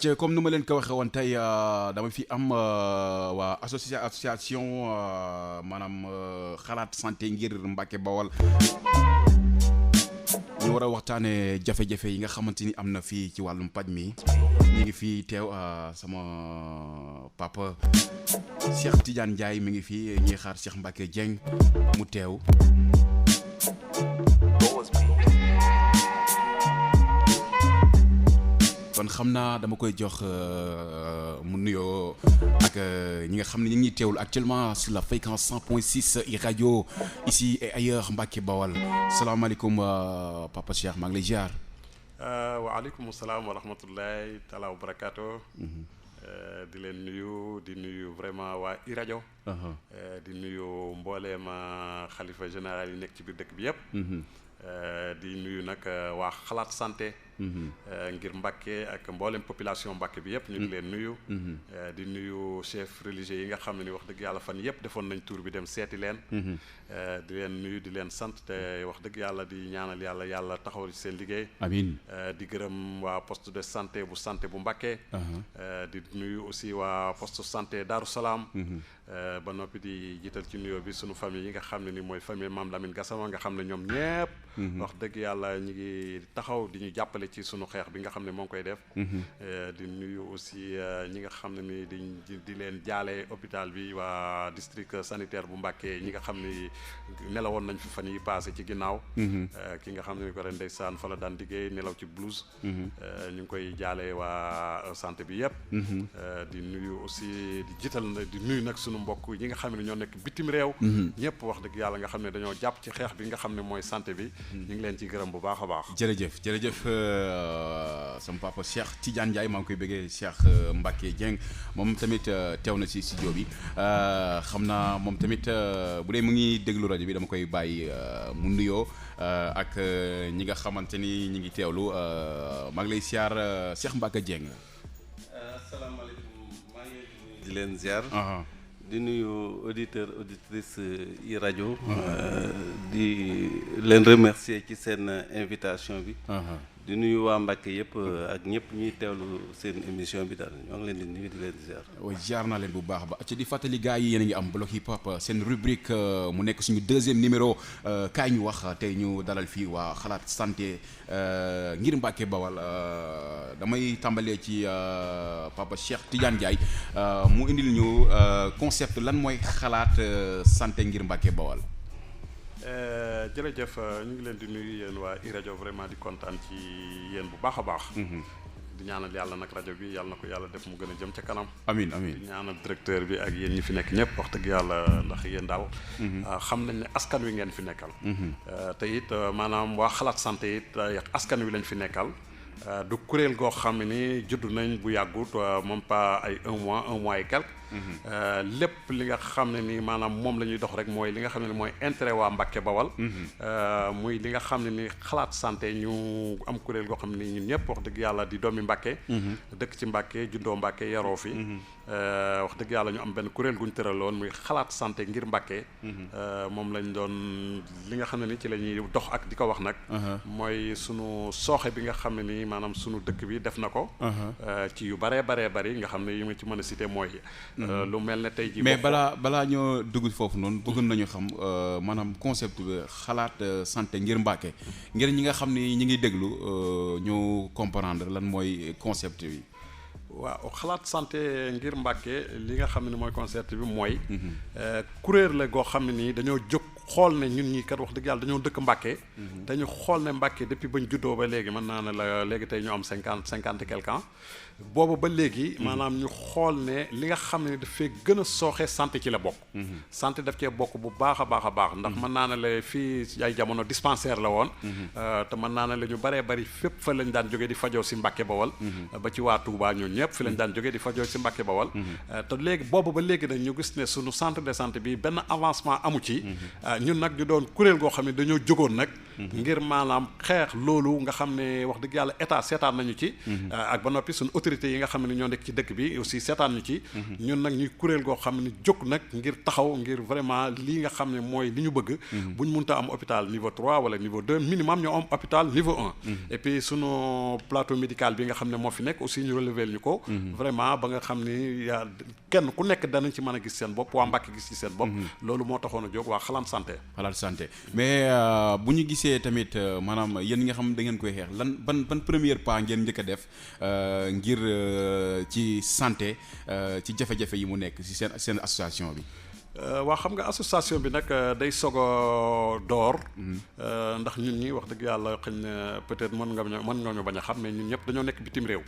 acca comme nu ma leen ko waxee woon tey dama fi am waa association maanaam xalaat santé ngir Mbacke Bawol ñu war a waxtaanee jafe-jafe yi nga xamante ni am na fii ci wàllum paj mi ñu ngi fii teew sama papa Cheikh Tidiane Ndiaye mi ngi fii ñuy xaar Cheikh Mbacke Dieng mu teew. kon xam naa dama koy jox mu nuyoo ak ñi nga xam ne ñu ngi teewul actuellement sur la fréquence 100.6 radio ici et ailleurs Mbacke Bawol salaamaaleykum papa Cheikh maa ngi lay ziar. waaleykum salaam wa rahmatullahi taala wa barakaatu. di leen nuyu di nuyu vraiment waa i rajo. di nuyu mbooleem xalifa général yi nekk ci biir dëkk bi yëpp. di nuyu nag waa xalaat santé. ngir Mbacke ak mboolem population Mbacke bi yëpp ñu ngi leen nuyu. di nuyu chef religieux yi nga xam ne ni wax dëgg yàlla fan yëpp defoon nañ tour bi dem seeti leen. di leen nuyu di leen sant te wax dëgg yàlla di ñaanal yàlla taxaw ci seen liggéey. amiin di gërëm waa poste de santé bu Mbacke. di nuyu aussi waa poste santé Darou Salaam. ba noppi di jiital ci nuyoo bi sunu famille yi nga xam ne ni mooy famille Mame Lamine Gassama nga xam ne ñoom ñëpp. wax dëgg yàlla ñu ngi taxaw di ñu jàppale ci sunu xeex bi nga xam ne moo ngi koy def. di nuyu aussi ñi nga xam ne ni di leen jaale hôpital bi waa district sanitaire bu Mbacke ñi nga xam ni nelawoon nañ fi fan yi passé ci ginnaaw. ki nga xam ne ni ko ren ndeysaan fa la daan liggéey nelaw ci blouse. ñu ngi koy jaale waa santé bi yëpp. di nuyu aussi di jiital di nuyu nag sunu mbokk yi nga xam ne ñoo nekk bitim réew. ñëpp wax dëgg yàlla nga xam ne dañoo jàpp ci xeex bi nga xam ne mooy santé bi. ñu ngi leen ci gërëm bu baax a baax. jërëjëf sama papa Cheikh Tidiane Ndiaye maa ngi koy bëggee Cheikh Mbacke Dieng moom tamit teew na ci studio bi xam naa moom tamit bu dee mu ngi déglu rajo bi dama koy bàyyi mu nuyoo ak ñi nga xamante ni ñi ngi teewlu maa ngi lay siyaar Cheikh Mbacke Dieng. asalaamaaleykum maa ngi di leen ziar. di nuyu auditrice yi rajo. di leen remercier ci seen invitation bi. di nuyu waa Mbacke yëpp ak ñëpp ñuy teewlu seen émission bi daal ñoo ngi leen di nuyu di leen ziar. waaw ziar naa leen bu baax ba ci di fàttali gars yi yéen a ngi am bloc hip hop seen rubrique mu nekk suñu deuxième numéro kaay ñu wax tey ñu dalal fii waa xalaat santé ngir Mbacke Bawol damay tàmbalee ci papa Cheikh Tidiane Ndiaye mu indil ñu concept lan mooy xalaat santé ngir Mbacke Bawol. jërëjëf ñu ngi leen di nuyu yéen waa i rajo vraiment di kontaan ci yéen bu baax a baax. di ñaanal yàlla nag rajo bi yàlla na ko yàlla def mu gën a jëm ca kanam. amiin di ñaanal directeur bi ak yéen ñi fi nekk ñëpp wax dëgg yàlla ndax yéen daal. xam nañ ne askan wi ngeen fi nekkal. te it maanaam waa xalaat santé it askan wi lañ fi nekkal. du kuréel goo xam ne ni judd nañ bu yàggut moom pas ay un mois et quelque. lépp li nga xam ne ni maanaam moom la ñuy dox rek mooy li nga xam ne ni mooy intérêt waa Mbacke Bawol. muy li nga xam ne ni xalaat santé ñu am kuréel goo xam ne ni ñun ñëpp wax dëgg yàlla di doomi Mbacke. dëkk ci Mbacke juddoo Mbacke yaroo fi. wax dëgg yàlla ñu am benn kuréel gu ñu tëraloon muy xalaat santé ngir Mbacke. moom lañ doon li nga xam ne ni ci la ñuy dox ak di ko wax nag. mooy sunu sooxe bi nga xam ne ni maanaam sunu dëkk bi def na ko. ci yu bari nga xam ne yi ma ci mën a cité mooy. lu mel ne tey jii. mais balaa ñoo dugg foofu noonu bëggoon nañu xam maanaam concept bi xalaat santé ngir Mbacke ngir ñi nga xam ni ñi ngi déglu ñu comprendre lan mooy concept bi. waaw xalaat santé ngir Mbacke li nga xam ne mooy concept bi mooy. kuréel la goo xam ne nii dañoo jóg xool ne ñun ñii kat wax dëgg yàlla dañoo dëkk Mbacke. dañu xool ne Mbacke depuis bañ juddoo ba léegi mën naa ne la léegi tey ñu am 50 et quelque ans. boobu ba léegi maanaam ñu xool ne li nga xam ne dafay gën a sooxe santé ci la bokk. santé daf cee bokk bu baax a baax ndax mën naa ne la fii ay jamono dispensaire la woon. te mën naa ne la ñu baree bari fépp fa lañ daan jógee di fajoo si Mbacke Bawol. ba ci waa Touba ñun ñëpp fi lañ daan jógee di fajoo si Mbacke Bawol. te léegi boobu ba léegi nag ñu gis ne sunu centre de santé bi benn avancement amu ci. ñun nag ñu doon kuréel goo xam ne dañoo jógoon nag ngir maanaam xeex loolu nga xam ne wax dëgg yàlla état seetaan nañu ci ak ba noppi suñu autorités yi nga xam ne ñoo nekk ci dëkk bi aussi seetaan ñu ci ñun nag ñuy kuréel goo xam ne jóg nag ngir taxaw ngir vraiment lii nga xam ne mooy li ñu bëgg buñ mënta am hôpital niveau 3 wala niveau 2 minimum ñoo am hôpital niveau 1 et puis sunu plateau médical bi nga xam ne moo fi nekk aussi ñu relever ñu ko vraiment ba nga xam ni yaa kenn ku nekk danañ ci mën a gis seen bopp waa Mbàkke gis ci seen bopp loolu moo taxoon a jóg waa Xalaat Santé mais bu ñu gisee tamit maanaam yéen nga xam da ngeen koy xeex lan ban premier pas ngeen njëkk a def ngir ci santé ci jafe-jafe yi mu nekk ci seen association bi. waa xam nga association bi nag day soog a door ndax ñun ñi wax dëgg yàlla xëy na peut-être mën nga ñu bañ a xam mais ñun ñëpp dañoo nekk bitim réew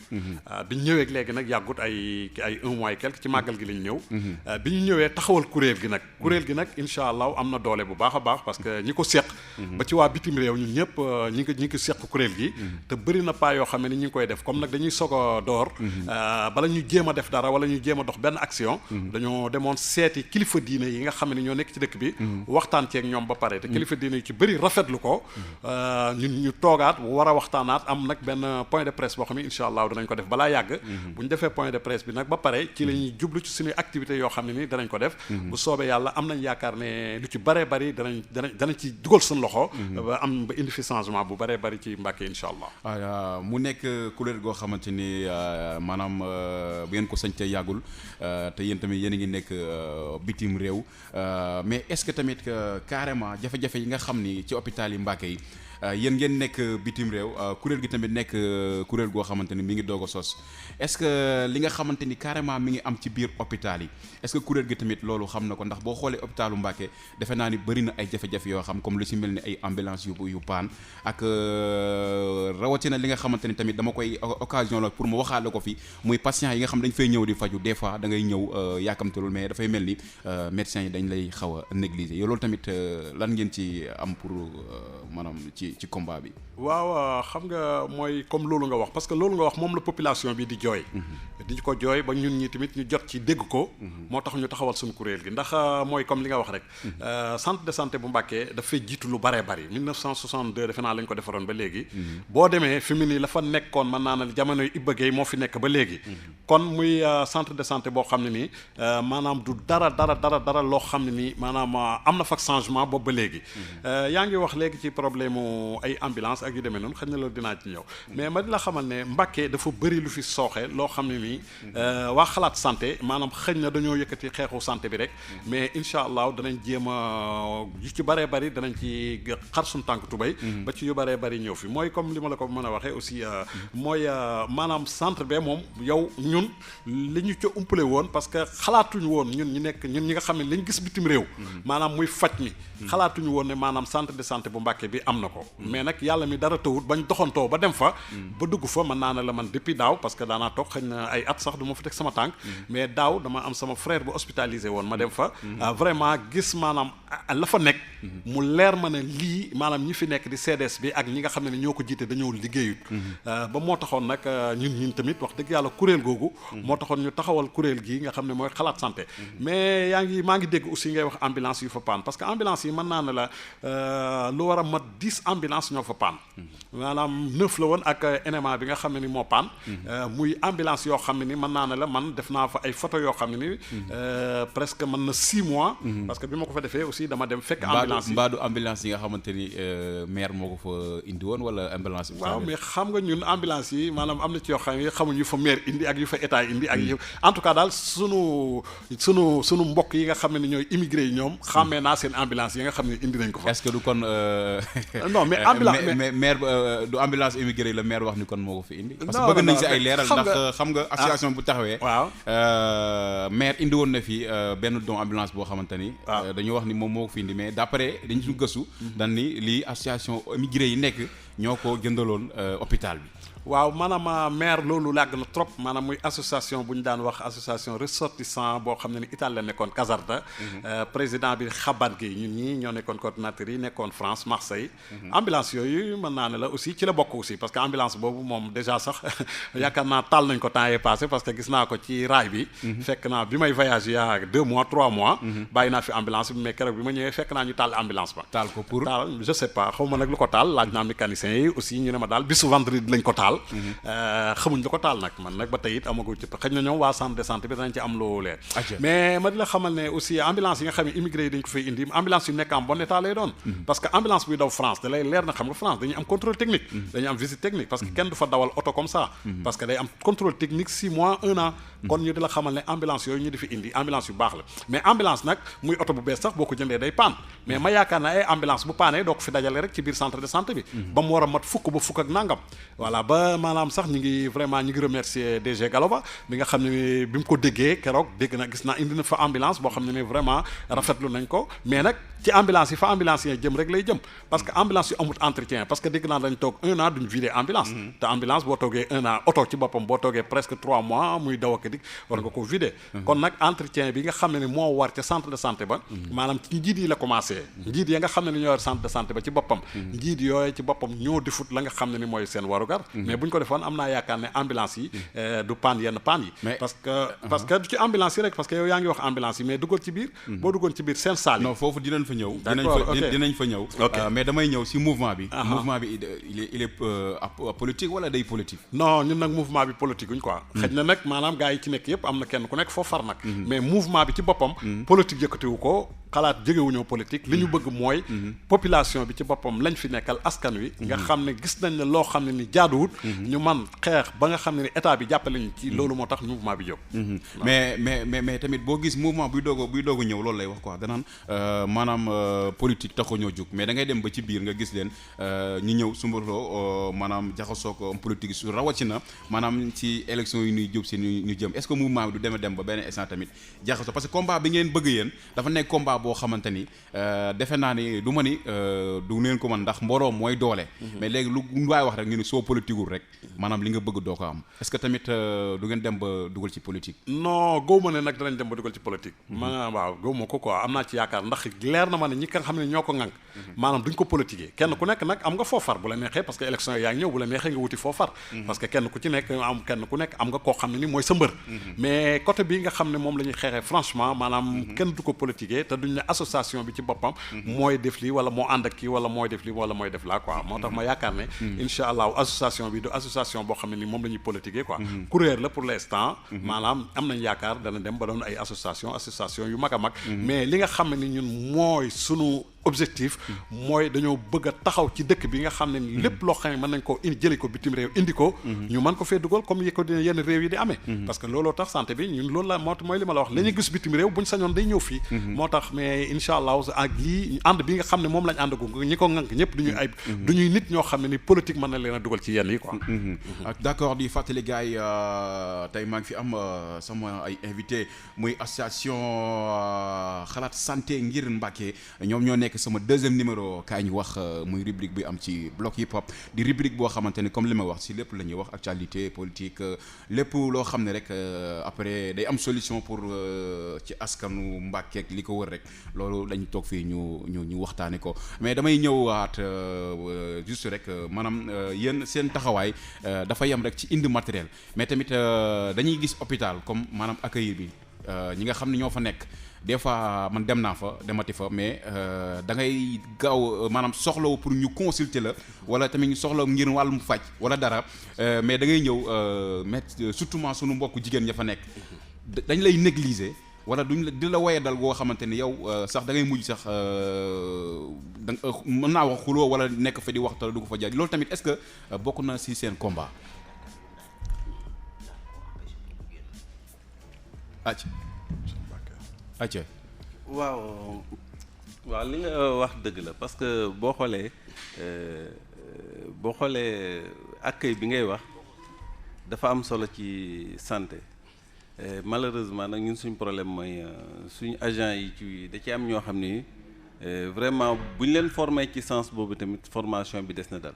bi ñu ñëwee léegi nag yàggut ay 1 mois et quelque ci màggal gi lañ ñëw bi ñu ñëwee taxawal kuréel gi nag incha allah am na doole bu baax a baax parce que ñi ko seq ba ci waa bitim réew ñun ñëpp ñi ngi seq kuréel gi te bëri na pas yoo xam ne ni ñi ngi koy def comme nag dañuy soog a door bala ñu jéem a def dara wala ñu jéem a dox benn action dañoo demoon seeti kilifa diine yi nga xam ne ñoo nekk ci dëkk bi waxtaan ceeg ñoom ba pare te kilifa diine yi ci bëri rafetlu ko ñun ñu toogaat war a waxtaanaat am nag benn point de presse boo xam ne incha allah danañ ko def balaa yàgg bu ñu defee point de presse bi nag ba pare ci la ñuy jublu ci suñuy activités yoo xam ne ni danañ ko def bu soobee yàlla am nañ yaakaar ne lu ci bëree bëri danañ ci dugal suñu loxo ba am ba indi fi changement bu bëree bëri ci Mbàkke incha allah mu nekk kuréel goo xamante ni maanaam bu ngeen ko sañte yàggul te yéen tamit yéen a ngi nekk bitim réew mais est-ce que tamit carrément jafe-jafe yi nga xam ni ci hôpital yi Mbàkke yi yéen ngeen nekk bitim réew kuréel gi tamit nekk kuréel goo xamante ni mi ngi doog a sos est-ce que li nga xamante ni carrément mi ngi am ci biir hôpital yi est-ce que kuréel gi tamit loolu xam na ko ndax boo xoolee hôpitalu Mbàkke defe naa ni bëri na ay jafe-jafe yoo xam comme lu ci mel ni ay ambulance yu paan ak rawatina li nga xamante ni tamit dama koy occasion la pour mu waxaale ko fi muy patient yi nga xam dañ fay ñëw di faju des fois da ngay ñëw yaakamtalul mais dafay mel ni médecins yi dañ lay xaw a négliger yow loolu tamit lan ngeen ci am pour maanaam ci combat bi. waaw xam nga mooy comme loolu nga wax parce que loolu nga wax moom la population bi di jooy. di ko jooy ba ñun ñi tamit ñu jot ci dégg ko. moo tax ñu taxawal suñu kuréel gi ndax mooy comme li nga wax rek. centre de santé bu Mbàkke dafay jiitu lu baree bari 1962 defe naa lañ ko defaroon ba léegi. boo demee fi mu nii la fa nekkoon mën naa ne jamonoy Ibba Gueye moo fi nekk ba léegi. kon muy centre de santé boo xam ne nii maanaam du dara loo xam ne nii maanaam am na fa changement boobu ba léegi. yaa ngi wax léegi ci problème mu ay ambulance ak yu demee noonu xëy na loolu dinaa ci ñëw mais ma di la xamal ne Mbàkke dafa bëri lu fi sooxe loo xam ne nii waa Xalaat Santé maanaam xëy na dañoo yëkkati xeexu santé bi rek mais incha allah danañ jéem a yu ci bëree bëri danañ ci xar suñu tànk tubéy ba ci yu bëree bëri ñëw fi mooy comme li ma la ko mën a waxee aussi mooy maanaam centre be moom yow ñun li ñu ca umpale woon parce que xalaatuñu woon ñun ñi nga xam ne lañ gis bitim réew maanaam muy faj mi xalaatuñu woon ne maanaam centre de santé bu Mbàkke bi am na ko mais nag yàlla mi dara tawut bañ doxantoo ba dem fa ba dugg fa mën naa ne la man depuis daaw parce que daanaa toog xëy na ay at sax du ma fa teg sama tànk mais daaw dama am sama frère bu hospitalisé woon ma dem fa vraiment gis maanaam la fa nekk mu leer ma ne lii maanaam ñi fi nekk di CDS bi ak ñi nga xam ne ñoo ko jiite dañoo liggéeyut ba moo taxoon nag ñun tamit wax dëgg yàlla kuréel googu moo taxoon ñu taxawal kuréel gii nga xam ne mooy Xalaat Santé mais maa ngi dégg aussi ngay wax ambulance yu fa paan parce que ambulance yi mën naa ne la lu war a mat 10 ambulance ñoo fa paan maanaam 9 la woon ak NMA bi nga xam ne ni moo paan muy ambulance yoo xam ne ni mën naa ne la man def naa fa ay photo yoo xam ne ni presque mën na 6 mois parce que bi ma ko fa defee aussi dama dem fekk ambulance yi mbaadu ambulance yi nga xamante ni maire moo ko fa indi woon wala ambulance waaw mais xam nga ñun ambulance yi maanaam am na ci yoo xam ne xamuñ yu fa maire indi ak yu fa état indi ak yu en tout cas daal sunu mbokk yi nga xam ne ñooy immigré yi ñoom xàmmee naa seen ambulance yi nga xam ne indi nañ ko fa est-ce que du kon non mais ambulance mais maire du ambulance immigré yi la maire wax ni kon moo ko fi indi parce que bëgg nañ si ay leeral ndax xam nga association bu taxawee waaw maire indi woon na fi benn don ambulance boo xamante ni dañoo wax ni moom moo ko fi indi mais d'après dañu suñu gëstu dañ ni lii association immigré yi nekk ñoo ko jëndaloon hôpital bi waaw maanaam maire loolu làgg na trop maanaam muy association bu ñu daan wax association ressortissant boo xam ne ni Italie la nekkoon Caserta. président bi Xaban gi ñun ñii ñoo nekkoon coordinateur yi nekkoon France Marseille. ambulance yooyu mën naa ne la aussi ci la bokk aussi parce que ambulance boobu moom déjà sax yaakaar naa taal nañ ko temps yii passé parce que gis naa ko ci raay bi. fekk naa bi may voyage yaa 2 mois 3 mois. bàyyi naa fi ambulance bi mais keroog bi ma ñëwee fekk naa ñu taal ambulance ba. taal ko pour taal je sais pas xaw ma nag lu ko taal laaj naa mécanicien yi aussi ñu ne ma daal bisu vendredi lañ ko taal. xamuñ lu ko taal nag man nag ba tey it amagu ci xëy na ñoom waa centre de santé bi danañ ci am loo leer. mais ma di la xamal ne aussi ambulance yi nga xam ne immigré yi dañ ko fay indi ambulance yu nekk en bon état lay doon. parce que ambulance buy daw France da lay leer na xam nga France dañuy am contrôle technique. dañuy am visite technique parce que kenn du fa dawal oto comme ça. parce que day am contrôle technique 6 mois 1 an. kon ñu di la xamal ne ambulance yooyu ñu di fi indi ambulance yu baax la mais ambulance nag muy oto bu bees sax boo ko jëndee day paan mais ma yaakaar na ay ambulance bu paanee doo ko fi dajale rek ci biir centre de santé bi. ba mu war a mat fukk ba fukk ak nangam. voilà ba maanaam sax ñu ngi remercier DG Galova bi nga xam ne bi mu ko déggee keroog dégg na gis naa indi na fa ambulance boo xam ne ni vraiment rafetlu nañ ko mais nag ci ambulance yi fa ambulance yi jëm rek lay jëm parce que ambulance yu amut entretien parce que dégg naa dañ toog 1 an duñ vider ambulance. te ambulance boo toogee 1 an oto ci boppam boo toogee presque 3 mois muy daw ak dik war nga ko vider. kon nag entretien bi nga xam ne ni moo war ca centre de santé ba. maanaam ci njiit yi la commencé. njiit ya nga xam ne ni ñoo yor centre de santé ba ci boppam. njiit yooyu ci boppam ñoo difut la nga xam ne ni mooy seen warugar. mais bu ñu ko defoon am naa yaakaar ne ambulance yi du paan yenn paan yi. parce que du ci ambulance yi rek parce que yow yaa ngi wax ambulance yi mais duggoon ci biir. boo duggoon ci biir seen salle yi. non foofu dinañ fa ñëw. dinañ fa ñëw. mais damay ñëw si mouvement bi. mouvement bi il est politique wala day politique. non ñun nag mouvement bi politique guñ quoi. xëy na nag maanaam gars yi ci nekk yëpp am na kenn ku nekk foofu far nag. mais mouvement bi ci boppam. politique yëkkatiwu ko. xalaat jegewuñoo politique li ñu bëgg mooy population bi ci boppam lañ fi nekkal askan wi nga xam ne gis nañ ne loo xam ne ni jaaduwut ñu man xeex ba nga xam ne ni état bi jàppale ñu ci loolu moo tax mouvement bi jóg mais tamit boo gis mouvement buy doog a ñëw loolu lay wax quoi danaan maanaam politique taxu ñoo jóg mais da ngay dem ba ci biir nga gis leen ñu ñëw sumbaloo maanaam jaxasoo ko politique su rawatina maanaam ci élection yi ñuy jub si ñu jëm est-ce que mouvement bi du dem ba benn instant tamit jaxasoo parce que combat bi ngeen bëgg yéen dafa nekk combat boo xamante ni defe naa ni du ma ni du neen ko man ndax mbooloo mooy doole. mais léegi lu waay wax rek ñu ni soo politiqueul rek maanaam li nga bëgg doo ko am est-ce que tamit du ngeen dem ba dugal ci politique. non góob ma ne nag danañ dem ba dugal ci politique. waaw góob ma ko quoi am naa ci yaakaar ndax leer na ma ne ñi nga xam ne ñoo ko ŋànk. maanaam duñ ko politiquer kenn ku nekk nag am nga foofar bu la neexee parce que élection yaa ngi ñëw bu la neexee nga wuti foofar. parce que kenn ku nekk am nga koo xam ne ni mooy sa mbër. mais côté bii nga xam ne moom la ñuy xeexee franchement maanaam kenn du ko politiquer te duñ ne association bi ci boppam mooy def lii wala moo ànd ak kii wala mooy def lii wala mooy def laa quoi moo tax ma yaakaar ne incha allah association bi du association boo xam ne ni moom la ñuy politiquer quoi kuréel la pour l'instant maanaam am nañ yaakaar dana dem ba doon ay association yu mag a mag mais li nga xam ne ni ñun mooy sunu objectif mooy dañoo bëgg a taxaw ci dëkk bi nga xam ne ni lépp loo xam ne mën nañ ko indi jëli ko bitim réew indi ko ñu mën ko fee dugal comme yi ko dina yenn réew yi di amee parce que looloo tax santé bi ñun loolu la mooy li ma la wax la ñuy gis bitim réew buñ sañoon day ñëw fii moo tax mais incha allah ak lii ànd bi nga xam ne moom lañ ànd ko ñi ko ŋànk ñëpp du ñuy nit ñoo xam ne ni politique mën na leen a dugal ci yenn yi quoi d'accord di fàttali gars yi tey maa ngi fi am sama ay invité muy association xalaat santé ngir Mbacké ñoom ñoo nekk sama deuxième numéro kaay ñu wax muy rubrique bi am ci bloc hip hop di rubrique boo xamante ni comme li ma wax si lépp la ñuy wax actualité politique lépp loo xam ne rek après day am solution pour ci askanu Mbacké ak li ko wër rek loolu dañ toog fii ñu waxtaane ko mais damay ñëwaat juste rek maanaam yéen seen taxawaay dafa yem rek ci indi matériel mais tamit dañuy gis hôpital comme maanaam accueil bi ñi nga xam ne ñoo fa nekk des fois man dem naa fa demati fa mais da ngay gaaw maanaam soxlaw pour ñu consulter la wala tamit ñu soxlaw ngir wàllum faj wala dara mais da ngay ñëw mais surtout sunu mbokku jigéen ña fa nekk dañ lay négliger wala duñ la di la woye dal goo xamante ni yow sax da ngay mujj sax da mën naa wax xuloo wala nekk fa di waxtaan du ko fa jaar loolu tamit est-ce que bokk na ci seen combat. acca waaw li nga wax dëgg la parce que boo xoolee accueil bi ngay wax dafa am solo ci santé malheureusement nag ñun suñ problème mooy suñu agent yi ci da ci am ñoo xam ni vraiment bu ñu leen formé ci sens boobu tamit formation bi des na dal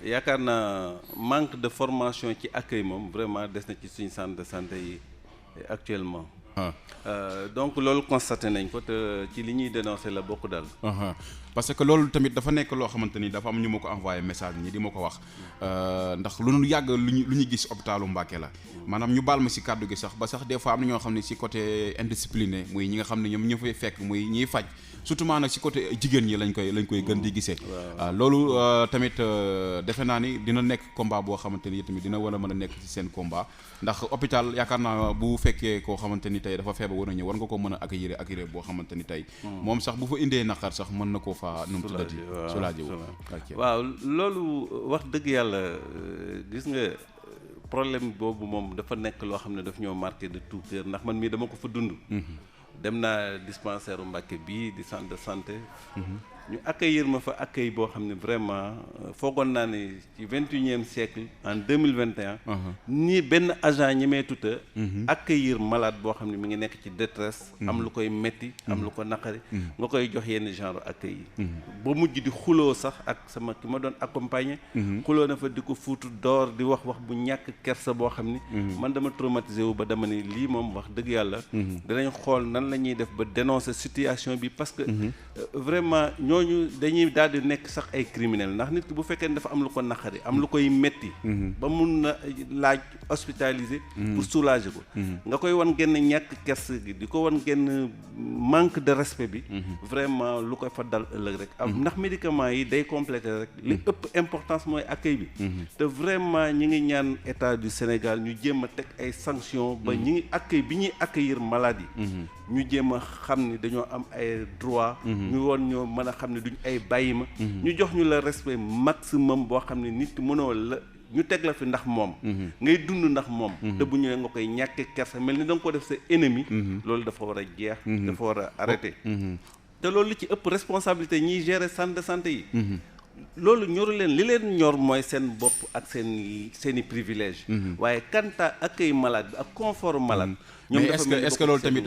yaakaar naa manque de formation ci accueil moom vraiment des na ci suñu centre de santé yi actuellement. Donc loolu constaté nañ ko te ci li ñuy dénoncer la bokk daal. parce que loolu tamit dafa nekk loo xamante ni dafa am ñu ma ko envoyé message ñi di ma ko wax ndax lu ñu yàgg lu ñu gis hôpitalu Mbacké la maanaam ñu baal ma si kàddu gi sax ba sax des fois am na ñoo xam ne si côté indiscipliné muy ñi nga xam ne ñoom ñu fay fekk muy ñiy faj surtout nag si côté jigéen ñi lañ koy gën di gisee. waaw loolu tamit defe naa ni dina nekk combat boo xamante ni tamit dina war a mën a nekk ci seen combat ndax hôpital yaakaar naa bu fekkee koo xamante ni tey dafa feebar war a ñëw war nga ko mën a accueillir boo xamante ni tey moom sax bu fa indee naqar sax mën na koo fa nu mu tuddati soulagé waaw loolu wax dëgg yàlla gis nga problème boobu moom dafa nekk loo xam ne daf ñoo marqué de tout cœur ndax man mii dama ko fa dund. dem naa dispensaire Mbacké bii di centre de santé. ñu accueillir ma fa accueil boo xam ne vraiment foogoon naa ne ci 21e siècle en 2021. nii benn agent ñemee tuta accueillir malade boo xam ne mi ngi nekk ci détresse. am lu koy metti am lu ko naqari. nga koy jox yenn genre accueil yi. ba mujj di xuloo sax ak sama ki ma doon accompagner. xuloo na fa di ko fuutu door di wax bu ñàkk kersa boo xam ni. man dama traumatisé wu ba dama ni lii moom wax dëgg yàlla. danañ xool nan la ñuy def ba dénoncer situation bi parce que vraiment ñooñu dañuy daal di nekk sax ay criminels ndax nit ki bu fekkee ne dafa am lu ko naqari am lu koy metti ba mun na laaj hospitaliser pour soulager ko nga koy wan genn ñàkk kersa gi di ko wan genn manque de respect bi vraiment lu koy fa dal ëllëg rek ndax médicaments yi day compléter rek li ëpp importance mooy accueil bi te vraiment ñi ngi ñaan état du Sénégal ñu jéem a teg ay sanctions ba ñi ngi accueil bi ñuy accueillir malade yi ñu jéem a xam ni dañoo am ay droit ñu woon ñoo mën a xam ne duñ ay bàyyi ma ñu jox ñu la respect maximum boo xam ne nit mënoo la ñu teg la fi ndax moom ngay dund ndax moom te bu ñëwee nga koy ñàkke kersa mel ni da nga ko def sa ennemi loolu dafa war a jeex dafa war a arrêter te loolu li ci ëpp responsabilité ñiy gérer centre de santé yi loolu ñoru leen li leen ñor mooy seen bopp ak seeni privilège waaye quant à accueil malade bi ak confort malade mais est-ce que loolu tamit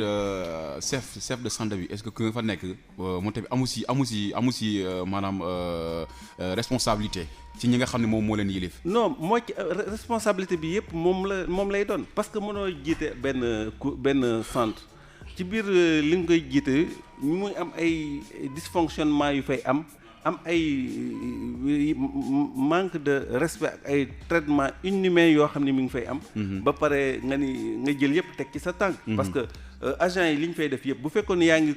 chef de santé bi est-ce que ku nga fa nekk moom tamit amu si maanaam responsabilité ci ñi nga xam ne moom moo leen yilif non moo ci responsabilité bi yëpp moom lay doon parce que mënoo jiite benn centre ci biir li nga koy jiite muy am ay dysfonctionnement yu fay am ay manque de respect ak ay traitement inhumain yoo xam ne mi ngi fay am ba pare nga jël yëpp teg ci sa tànk parce que agent yi li ñu fay def yëpp bu fekkoon ne yaa ngi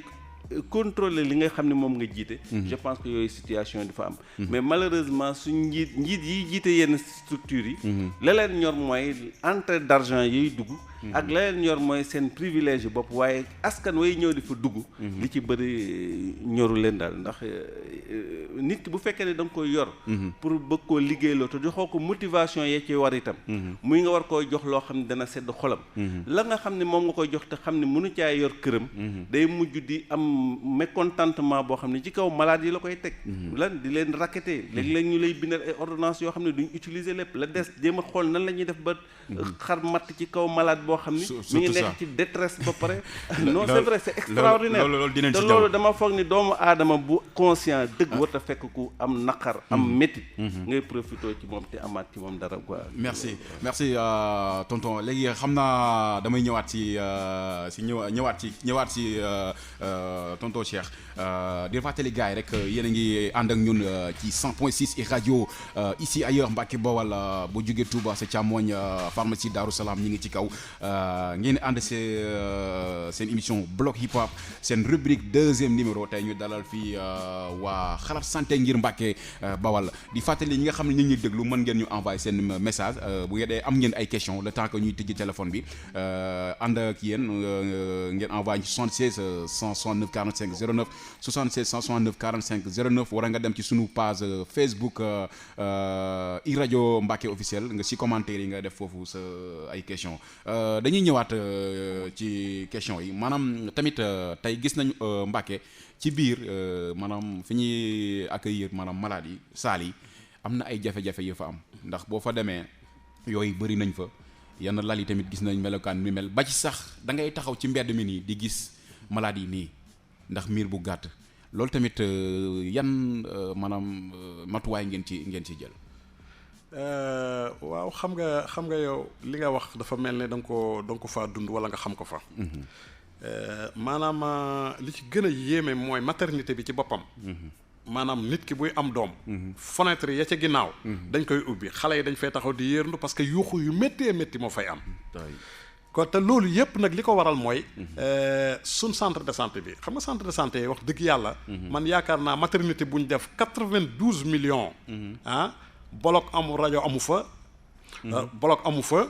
contrôler li nga xam ne moom nga jiite je pense que yooyu situation dafa am mais malheureusement suñ njiit yi jiite yenn structures yi la leen ñor mooy entrée d'argent yiy dugg ak la leen ñor mooy seen privilège bopp waaye askan way ñëw di fa dugg li ci bëri ñoru leen daal ndax nit ki bu fekkee ne da nga koy yor pour bëgg koo liggéeyloo te joxoo ko motivation yee ci war itam muy nga war koo jox loo xam ne dana sedd xolam la nga xam ne moom nga koy jox te xam ne mënu caa yor këram day mujj di am mécontentement boo xam ne ci kaw malade yi la koy teg lan di leen raqueter léeg-léeg ñu lay bindal ay ordonnances yoo xam ne duñ utiliser lépp la des jéem a xool nan la ñuy def ba xar matt ci kaw malade boo xam ni mi ngi nekk ci détresse ba pare non c'est vrai c'est extraordinaire te loolu dama foog ni doomu aadama bu conscient dëgg war a fekk ku am naqar am métit ngay profité ci moom te amaat ci moom dara quoi. merci tonton léegi xam naa damay ñëwaat ci tonton Cheikh di fàttali gars yi rek yéen a ngi ànd ak ñun ci 100.6 i rajo ici ailleurs Mbacké Bawal bu jógee Touba sa càmmoñ pharmacie Darou Salam ñi ngi ci kaw ngeen ànd seen émission bloc hip hop seen rubrique deuxième numéro tey ñu dalal fii waa xalaat santé ngir Mbacké Bawal di fàttali ñi nga xam ne ñu ngi déglu mën ngeen ñu envoyer seen message bu dee am ngeen ay questions le temps que ñuy tëjji téléphone bi ànd ak yéen ngeen envoyer ci 76 169 45 09 76 169 45 09 war nga dem ci sunu page Facebook i rajo Mbacké officiel nga si commentaire yi nga def foofu sa ay questions dañuy ñëwaat ci questions yi maanaam tamit tey gis nañu Mbacké ci biir maanaam fi ñuy accueillir maanaam malade yi saal yi am na ay jafe-jafe yu fa am ndax boo fa demee yooyu bëri nañ fa yenn lal yi tamit gis nañ melokaan mi mel ba ci sax da ngay taxaw ci mbedd mi nii di gis malade yi nii ndax miir bu gàtt loolu tamit yan maanaam matuwaay ngeen ci jël. waaw xam nga yow li nga wax dafa mel ne da nga ko faa dund wala nga xam ko fa. maanaam li ci gën a yéeme mooy maternité bi ci boppam. maanaam nit ki buy am doom. fenêtre ya ca ginnaaw. dañ koy ubbi xale yi dañ fay taxaw di yéerndu parce que yuuxu yu méttee métti moo fay am. kon te loolu yëpp nag li ko waral mooy. suñ centre de santé bi xam nga centre de santé wax dëgg yàlla. man yaakaar naa maternité bu ñu def 92 millions. bloc amu rajo amu fa. bloc amu fa.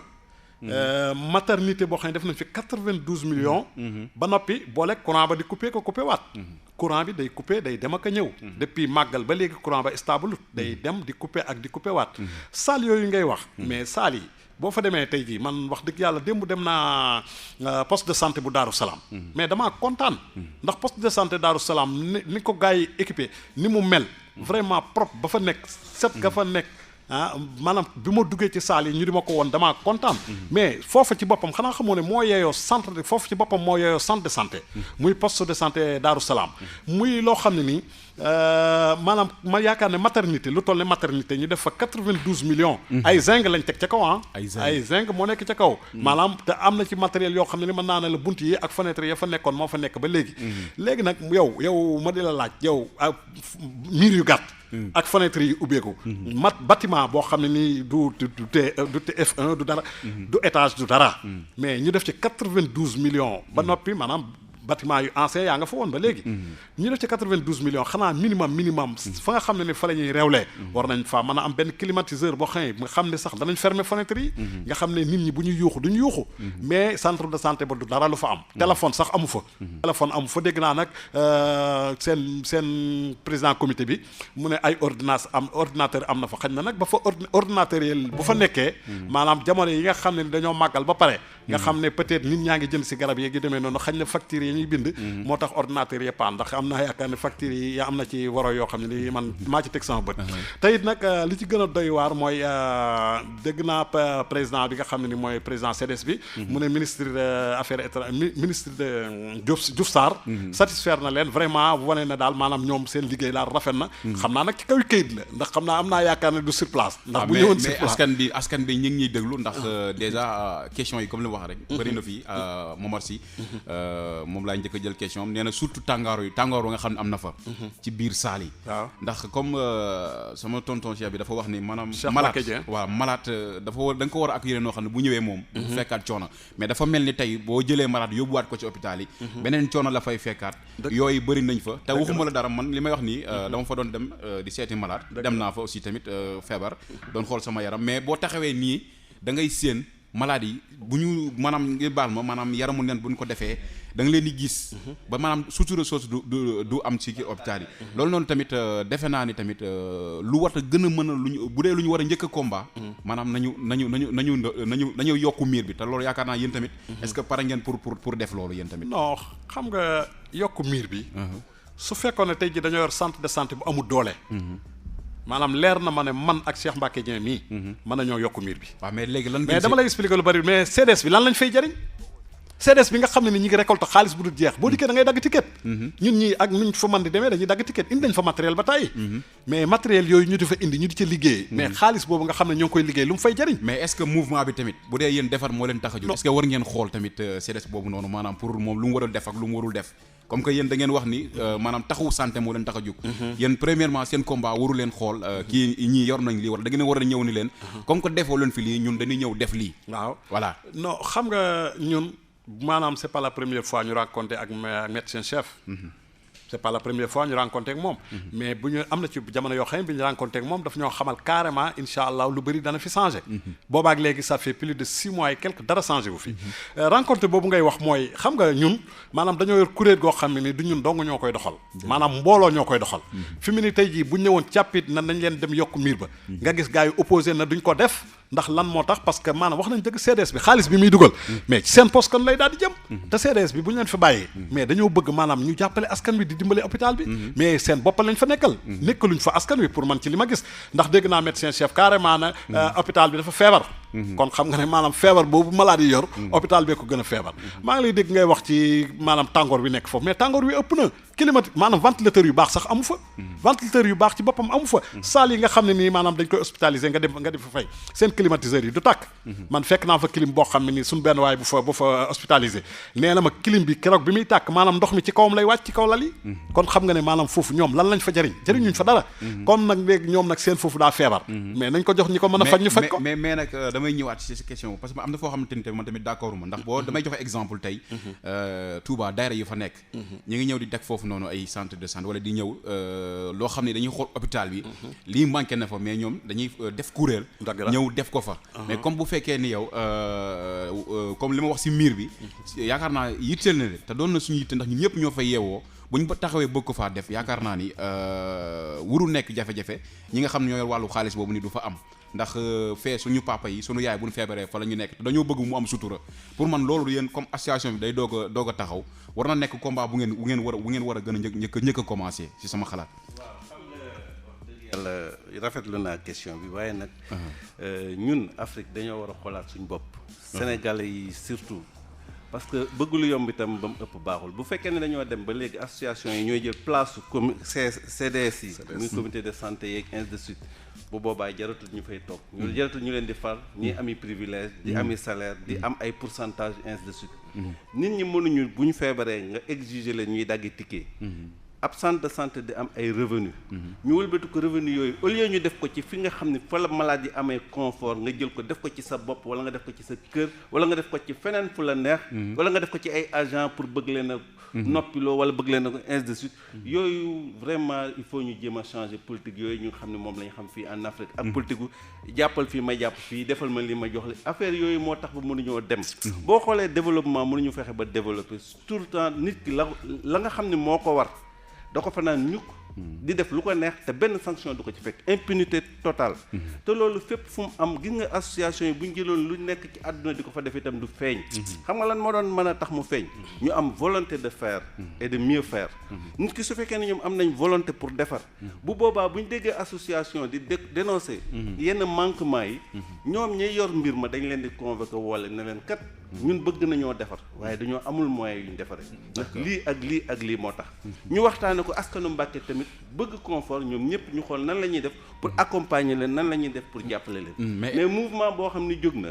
maternité boo xam ne def nañ fi 92 millions. ba noppi boole courant ba di coupé waat. courant bi day coupé day dem ak a ñëw. depuis màggal ba léegi courant ba stable day dem di coupé ak di coupé waat. salle yooyu ngay wax. mais salle yi boo fa demee tey jii man wax dëgg yàlla démb dem naa poste de santé bu Daaru Salaam. mais damaa kontaan. ndax poste de santé Daaru Salaam ni ko gars yi équipé ni mu mel. vraiment propre ba fa nekk set ga fa nekk. maanaam bi ma duggee ci saal yi ñu di ma ko woon damaa kontaan. mais foofu ci boppam xanaa xamoo ne moo yeeyoo centre foofu ci boppam moo yeeyoo centre de santé. muy poste de santé Daaru Salaam. muy loo xam ne nii maanaam ma yaakaar ne maternité lu toll ne maternité ñu def fa 92 millions. ay zinc lañ teg ca kaw ay zinc moo nekk ca kaw. maanaam te am na ci matériel yoo xam ne ni mën naa ne la bunt yi ak fenêtre ya fa nekkoon moo fa nekk ba léegi. léegi nag yow ma di la laaj yow miir yu gàtt. ak fenêtre yi ubbeeku. bâtiment boo xam ne nii du F1 du dara. du étage du dara. mais ñu def ci 92 millions. ba noppi maanaam bâtiment yu ancien yaa nga fa woon ba léegi. ñu def ci 92 millions xanaa minimum. fa nga xam ne ni fa la ñuy réewlee. war nañ faa mën a am benn climatiseur boo xam ne sax danañ fermer fenêtre yi. nga xam ne nit ñi bu ñu yuuxu duñu yuuxu. mais centre de santé ba du dara lu fa am. téléphone sax amu fa. téléphone amu fa dégg naa nag seen président comité bi mu ne ay ordinateur am na fa xañ na nag ba fa ordinateur yi bu fa nekkee. maanaam jamono yi nga xam ne dañoo màggal ba pare. nga xam ne peut-être nit ñaa ngi jënd si garab yeeg yu demee noonu xañ na facture yi ñuy bind. moo tax ordinateur yi paan ndax am naa yaakaar ne facture yi am na ci waro yoo xam ne ni man maa ci teg sama bët. te it nag li ci gën a doy waar mooy dégg naa président bi nga xam ne ni mooy président CDS bi. mu ne ministre affaires étrangères ministre de Diouf Sarr. satisfaire na leen vraiment wane na daal maanaam ñoom seen liggéey daal rafet na. xam naa nag ci kaw kayit la ndax xam naa am naa yaakaar ne du sur place. ndax bu ñëwoon sur place mais askan bi ñu ngi ñuy déglu ndax déjà question yi comme li wax rek. bëri na fi Momar Sy moom laa njëkk a jël question am nee na surtout tàngooru nga xam ne am na fa. ci biir saal yi. waaw ndax comme sama tonton Cheikh bi dafa wax ni maanaam. malade dafa war da nga ko war a accueillir noo xam ne bu ñëwee moom. du fekkaat coono mais dafa mel ni tey boo jëlee malade yóbbuwaat ko ci hôpital yi. beneen coono la fay fekkaat. yooyu bëri nañ fa te waxuma la dara man li may wax nii dama fa doon dem di seeti malade. dem naa fa aussi tamit feebar doon xool sama yaram mais boo taxawee nii da ngay séen malade yi bu ñu maanaam ngi baal ma maanaam yaramu nen bu ñu ko defee da nga leen di gis. ba maanaam sutura soosu du am ci hôpital yi. loolu noonu tamit defe naa ni tamit lu war a gën a mën a lu ñu bu dee lu ñu war a njëkk a combat. maanaam nañu yokku miir bi te loolu yaakaar naa yéen tamit. est-ce que pare ngeen pour def loolu yéen tamit. non xam nga yokku miir bi. su fekkoon ne tey ji dañoo yor centre de santé bu amul doole. maanaam leer na ma ne man ak Cheikh Mbacké Dieng mii. mën nañoo yokk miir bi. waaw mais léegi lan mais dama lay expliquer lu bari mais CDS bi lan lañ fay jariñ. CDS bi nga xam ne ni ñi ngi récolte xaalis bu dul jeex boo dikkee da ngay dagg ticket. ñun ñii ak nuñ fa mën di demee dañuy dagg ticket indi nañ fa matériel ba tàyyi. mais matériel yooyu ñu di fa indi ñu di ca liggéey. mais xaalis boobu nga xam ne ñoo ngi koy liggéey lu mu fay jariñ. mais est-ce que mouvement bi tamit bu dee yéen defar moo leen tax a jóg. est-ce que war ngeen xool tamit CDS boobu noonu maanaam pour moom lu mu war a def ak lu mu warul def. comme que yéen da ngeen wax ni maanaam taxawu santé moo leen tax a jóg. yéen premièrement seen combat waru leen xool kii ñii yor nañ lii wala da ngeen war a ñëw ni leen. comme que defoo leen fi lii ñun dañuy ñëw def lii. waaw voilà. non xam nga ñun maanaam c'est pas la première fois ñu rencontré ak médecin chef. c'est pas la première fois ñu rencontré ak moom. mais bu ñu am na ci jamono yoo xam ne bi ñu rencontré ak moom daf ñoo xamal carrément incha allah lu bëri dana fi changé. boobaak léegi ça fait plus de 6 mois et quelque dara changé wu fi. rencontre boobu ngay wax mooy xam nga ñun maanaam dañoo yor kuréel goo xam ne ni du ñun dong ñoo koy doxal. maanaam mbooloo ñoo koy doxal. fi mu ni tey jii bu ñu ñëwoon càppit na nañ leen dem yokk miir ba. nga gis gars yi opposé na duñ ko def. ndax lan moo tax parce que maanaam wax nañ dëgg CDS bi xaalis bi muy dugal. mais ci seen poste kan lay daal di jëm. te CDS bi bu ñu leen fi bàyyee. mais dañoo bëgg maanaam ñu jàppale askan wi di dimbale hôpital bi. mais seen boppal lañ fa nekkal. nekkaluñ fa askan wi pour man ci li ma gis ndax dégg naa médecin chef carrément na hôpital bi dafa feebar. kon xam nga ne maanaam feebar boobu malade yi yor hôpital bee ko gën a feebar maa ngi lay dégg ngay wax ci maanaam tàngoor bi nekk foofu mais tàngoor bi ëpp na climatique maanaam ventilateur yu baax sax amu fa ventilateur yu baax ci boppam amu fa salle yi nga xam ne nii maanaam dañ koy hospitaliser nga dem fa fay seen climatiseurs yi du tàkk man fekk naa fa clim boo xam ne nii suñu benn waay bu fa hospitaliser nee na ma clim bi keroog bi muy tàkk maanaam ndox mi ci kawam lay wàcc ci kaw lal yi kon xam nga ne maanaam foofu ñoom lan lañ fa jëriñuñ fa dara comme nag léegi ñoom nag seen foofu daa feebar mais nañ ko jox ñi ko mën a faj ñu faj ko mais nag damay ñëwaat ci question parce que am na foo xamante ni man tamit d'accord ma ndax boo damay joxe exemple tey Touba daayira yu fa nekk ñu ngi ñëw di teg foofu noonu ay centre de santé wala di ñëw loo xam ne dañuy xool hôpital bi lii manqué na fa mais ñoom dañuy def kuréel ñëw def ko fa mais comme bu fekkee ni yow comme li ma wax ci miir bi yaakaar naa yitteel na de te doon na suñu yitte ndax ñun ñëpp ñoo fay yeewoo bu ñu taxawee bëgg ko faa def yaakaar naa ni wuru nekk jafe-jafe ñi nga xam ne ñoo yor wàllu xaalis boobu ni du fa am ndax fee suñu papa yi suñu yaay bu ñu feebaree fa la ñu nekk te dañoo bëgg mu am sutura pour man loolu yéen comme association bi day doog a taxaw war na nekk combat bu ngeen war a gën a njëkk a commencer ci sama xalaat. waaw xam nga wax dëgg yàlla rafetlu naa question bi waaye nag ñun Afrique dañoo war a xoolaat suñu bopp. Sénégalais yi surtout. parce que bëgg lu yomb itam ba mu ëpp baaxul bu fekkee ne dañoo dem ba léegi association yi ñooy jël place CDS yi muy comité de santé yeeg ainsi de suite bu boobaa jaratul ñu fay toog ñu jaratul ñu leen di far ñi ami privilège di ami salaire di am ay pourcentage ainsi de suite nit ñi mënuñu bu ñu feebaree nga exiger leen ñuy daggi ticket ab centre de santé di am ay revenu ñu wëlbatu ko revenu yooyu au lieu ñu def ko ci fi nga xam ne fa la malade yi amee confort nga jël ko def ko ci sa bopp wala nga def ko ci sa kër wala nga def ko ci feneen fu la neex wala nga def ko ci ay agent pour bëgg leen a noppiloo wala bëgg leen a ainsi de suite yooyu vraiment il faut ñu jéem a changer politique yooyu ñu xam ne moom la ñu xam fii en Afrique ak politique gu jàppal fii ma jàpp fii defal ma li ma jox li affaire yooyu moo tax ba mënuñoo dem boo xoolee développement mënuñu fexe ba développer tout le temps nit ki la nga xam ne moo ko war da ko fa naan ñukk di def lu ko neex te benn sanction du ko ci fekk impunité totale te loolu fépp fu mu am gis nga association yi bu ñu jëloon lu nekk ci àdduna di ko fa def itam du feeñ xam nga lan moo doon mën a tax mu feeñ ñu am volonté de faire et de mieux faire nit ki su fekkee ne ñoom am nañ volonté pour defar bu boobaa bu ñu déggee association di dénoncer yenn manquement yi ñoom ñi yor mbir ma dañ leen di convoquer woole ne leen kat ñun bëgg nañoo defar waaye dañoo amul moyens yu ñu defaree ndax lii ak lii moo tax ñu waxtaane ko askanu Mbàkke tamit bëgg confort ñoom ñëpp ñu xool nan la ñuy def pour accompagner leen nan la ñuy def pour jàppale leen mais mouvement boo xam ne jóg na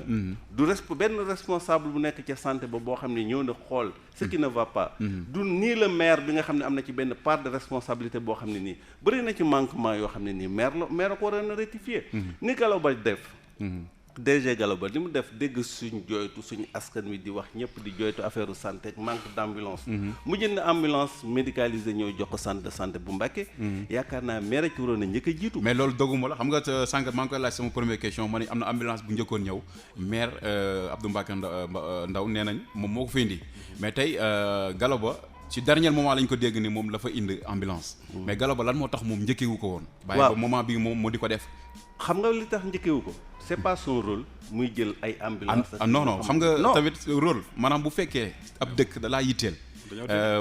du benn responsable bu nekk ca santé ba boo xam ne ñëw na xool ce qui ne va pas du nii le maire bi nga xam ne am na ci benn part de responsabilité boo xam ne nii bëri na ci manquement yoo xam ne nii maire a ko war a rectifier ni Gallo Ba def DG Gallo Ba li mu def dégg suñ jooytu suñu askan wi di wax ñëpp di jooytu affaire santé ak manque d'ambulance mu jënd ambulance médicalisée ñëw jox ko centre de santé bu Mbacké yaakaar naa maire ci waroon a njëkk a jiitu mais loolu doguma la xam nga sànq maa ngi koy laaj sama première question ma ne am na ambulance bu njëkkoon ñëw maire Abdou Mbacké Ndaw nee nañ moom moo ko fa indi mais tey Gallo Ba ci dernier moment lañ ko dégg ni moom la fa indi ambulance mais Gallo Ba lan moo tax moom njëkkewu ko woon bàyyi ba moment bi moom moo di ko def xam nga li tax njëkkewu ko c'est pas son rôle muy jël ay ambulance non xam nga tamit rôle maanaam bu fekkee ab dëkk da laa yitteel